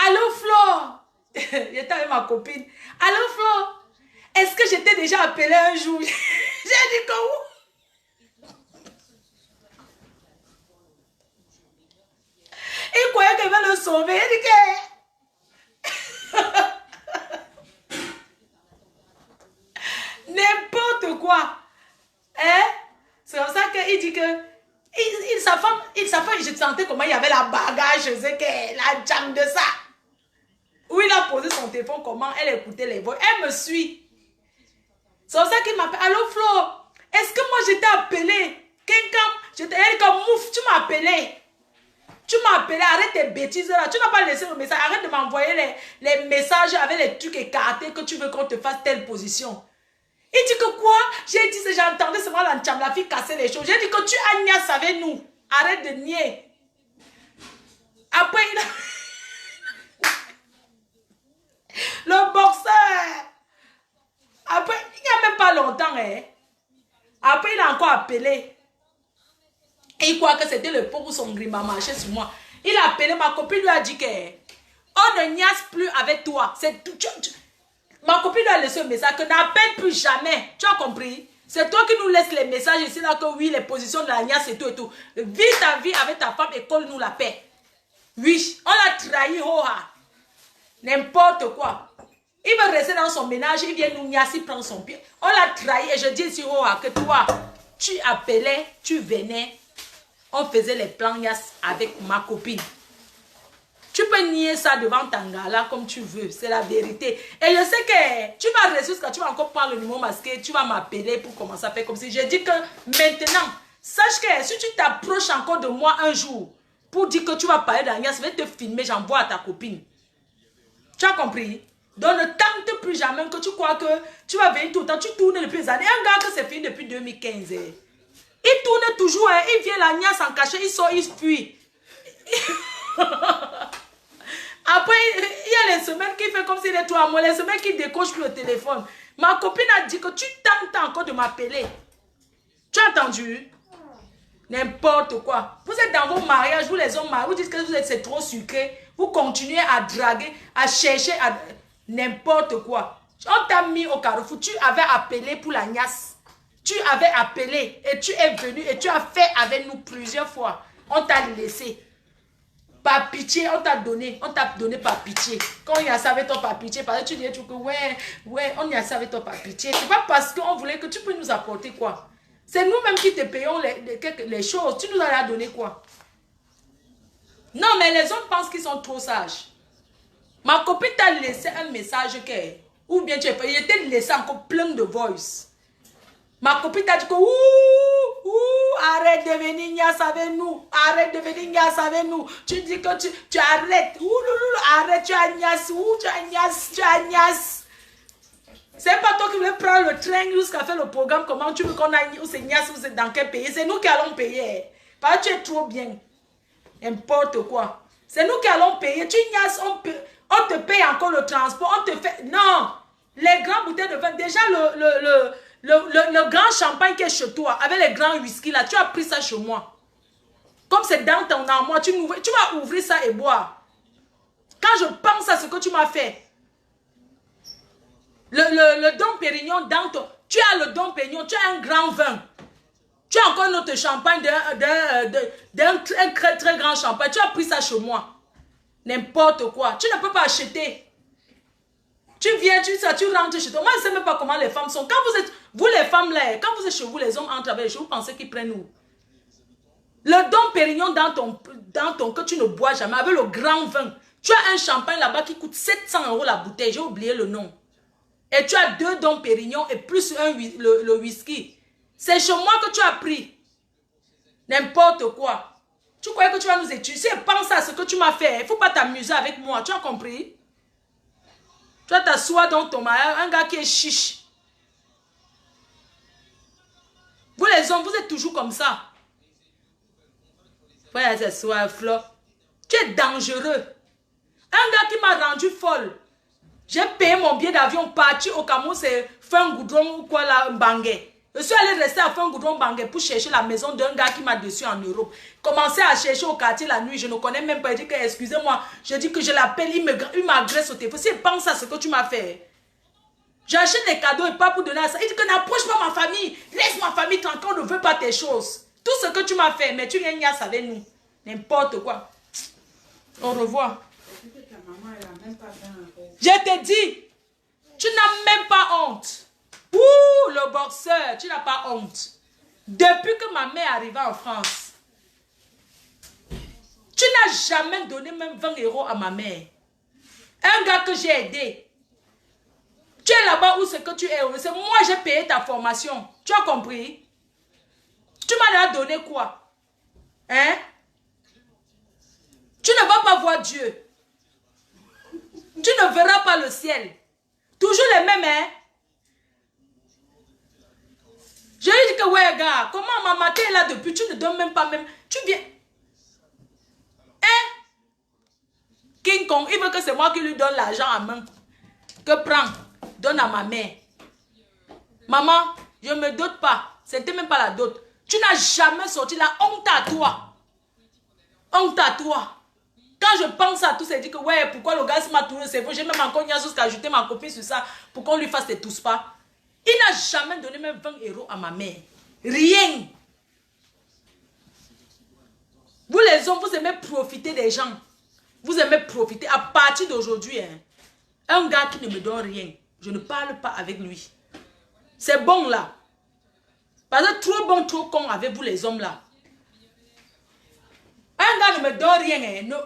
Allô, Flo. J'étais avec ma copine. Allô, Flo. Est-ce que j'étais déjà appelé un jour? J'ai dit que où? Il croyait qu'elle va le sauver. Il dit que... N'importe quoi. Hein? C'est comme ça qu'il dit que... sa femme, je sentais comment il y avait la bagage, je sais que la jambe de ça. Où il a posé son téléphone, comment elle écoutait les voix. Elle me suit. C'est comme ça qu'il m'appelle. Allô, Flo, est-ce que moi j'étais appelé? Quelqu'un, elle dit comme mouf, tu m'as appelé. Tu m'as appelé, arrête tes bêtises là. Tu n'as pas laissé le message. Arrête de m'envoyer les messages avec les trucs écartés que tu veux qu'on te fasse telle position. Il dit que quoi? J'ai dit que j'entendais seulement la fille casser les choses. J'ai dit que tu agnaces avec nous. Arrête de nier. Après, il a... Le boxeur. Après, il n'y a même pas longtemps. Hein. Après, il a encore appelé. Et il croit que c'était le pot où son grima marchait sur moi. Il a appelé, ma copine lui a dit que on ne niaise plus avec toi. C'est tout. Ma copine lui a laissé un message que n'appelle plus jamais. Tu as compris? C'est toi qui nous laisses les messages ici là que oui, les positions de la niaise et tout et tout. Vis ta vie avec ta femme et colle-nous la paix. Oui, on l'a trahi, n'importe quoi. Il veut rester dans son ménage, il vient nous niaiser, prendre son pied. On l'a trahi et je dis ici, que toi, tu appelais, tu venais, on faisait les plans niaises avec ma copine. Tu peux nier ça devant Tangala comme tu veux, c'est la vérité. Et je sais que tu vas réussir quand tu vas encore prendre le numéro masqué, tu vas m'appeler pour commencer à faire comme si. Je dis que maintenant, sache que si tu t'approches encore de moi un jour pour dire que tu vas parler d'Agnès, je vais te filmer, j'envoie à ta copine. Tu as compris? Donc ne tente plus jamais que tu crois que tu vas venir tout le temps, tu tournes depuis des années. Un gars que c'est fini depuis 2015. Il tourne toujours, il vient l'Agnès en cachet, il sort, il fuit. Après, il y a les semaines qui fait comme s'il est toi à moi, les semaines qui décochent plus le téléphone. Ma copine a dit que tu tentes encore de m'appeler. Tu as entendu? N'importe quoi. Vous êtes dans vos mariages, vous les hommes mariés, vous dites que vous êtes c'est trop sucré. Vous continuez à draguer, à chercher, à n'importe quoi. On t'a mis au carrefour, tu avais appelé pour la niasse. Tu avais appelé et tu es venu et tu as fait avec nous plusieurs fois. On t'a laissé. Par pitié, on t'a donné par pitié. Quand on y a ça avec toi par pitié, parce que tu dis que ouais, on y a ça avec toi par pitié. C'est pas parce qu'on voulait que tu peux nous apporter quoi. C'est nous-mêmes qui te payons les choses. Tu nous as donné quoi? Non, mais les hommes pensent qu'ils sont trop sages. Ma copine t'a laissé un message ou bien tu es il était laissé encore plein de voice. Ma copine t'a dit que arrête de venir niasse avec nous. Arrête de venir niasse avec nous. Tu dis que tu arrêtes. Arrête, tu agnaces. Tu agnaces. C'est pas toi qui voulais prendre le train jusqu'à faire le programme. Comment tu veux qu'on aille où c'est niasse, où c'est dans quel pays? C'est nous qui allons payer. Parce que tu es trop bien. N'importe quoi. C'est nous qui allons payer. Tu niasses, on te paye encore le transport. On te fait... Non. Les grandes bouteilles de vin. Déjà, le grand champagne qui est chez toi, avec les grands whisky là, tu as pris ça chez moi. Comme c'est dans ton armoire, tu vas ouvrir ça et boire. Quand je pense à ce que tu m'as fait, le Dom Pérignon dans ton... Tu as le Dom Pérignon, tu as un grand vin. Tu as encore notre champagne d'un très très grand champagne. Tu as pris ça chez moi. N'importe quoi. Tu ne peux pas acheter. Tu viens, tu rentres chez toi. Moi, je ne sais même pas comment les femmes sont. Quand vous êtes, vous les femmes là, quand vous êtes chez vous, les hommes entrent avec les choses, vous pensez qu'ils prennent où? Le Dom Pérignon dans ton que tu ne bois jamais, avec le grand vin. Tu as un champagne là-bas qui coûte 700 € la bouteille. J'ai oublié le nom. Et tu as 2 Dom Pérignon et plus le whisky. C'est chez moi que tu as pris. N'importe quoi. Tu croyais que tu vas nous étudier? Pense à ce que tu m'as fait. Il ne faut pas t'amuser avec moi. Tu as compris? Tu vas t'asseoir dans ton mariage. Un gars qui est chiche. Vous les hommes, vous êtes toujours comme ça. Voilà, t'asseoir, Flo. Tu es dangereux. Un gars qui m'a rendu folle. J'ai payé mon billet d'avion, parti au Cameroun, c'est fin goudron ou quoi là, Mbangé. Je suis allé rester à fin goudron Mbangé pour chercher la maison d'un gars qui m'a déçu en Europe. Commencer à chercher au quartier la nuit, je ne connais même pas. Il dit que excusez-moi, je dis que je l'appelle, il m'agresse au téléphone. Si pense à ce que tu m'as fait. J'achète des cadeaux et pas pour donner à ça. Il dit que n'approche pas ma famille. Laisse ma famille tranquille, on ne veut pas tes choses. Tout ce que tu m'as fait, mais tu viens niasse avec nous. N'importe quoi. Au revoir. Je te dis, tu n'as même pas honte. Ouh, le boxeur, tu n'as pas honte. Depuis que ma mère est arrivée en France, tu n'as jamais donné même 20 € à ma mère. Un gars que j'ai aidé. Tu es là-bas où c'est que tu es. C'est moi j'ai payé ta formation. Tu as compris? Tu m'as donné quoi? Hein? Tu ne vas pas voir Dieu. Tu ne verras pas le ciel. Toujours les mêmes, hein. Je lui dis que, ouais, gars, comment ma matin est là depuis, tu ne donnes même pas même. Tu viens. Hein? King Kong, il veut que c'est moi qui lui donne l'argent à main. Que prends, donne à ma mère. Maman, je ne me dote pas. C'était même pas la dot. Tu n'as jamais sorti la honte à toi. Honte à toi. Quand je pense à tout, c'est dit que ouais, pourquoi le gars m'a tourné, c'est bon, j'ai même encore jusqu'à ajouter ma copine sur ça pour qu'on lui fasse des tous pas. Il n'a jamais donné même 20 € à ma mère. Rien. Vous les hommes, vous aimez profiter des gens. Vous aimez profiter. À partir d'aujourd'hui, hein, un gars qui ne me donne rien, je ne parle pas avec lui. C'est bon là. Parce que trop bon, trop con avec vous les hommes là. Un gars ne me donne rien. Hein,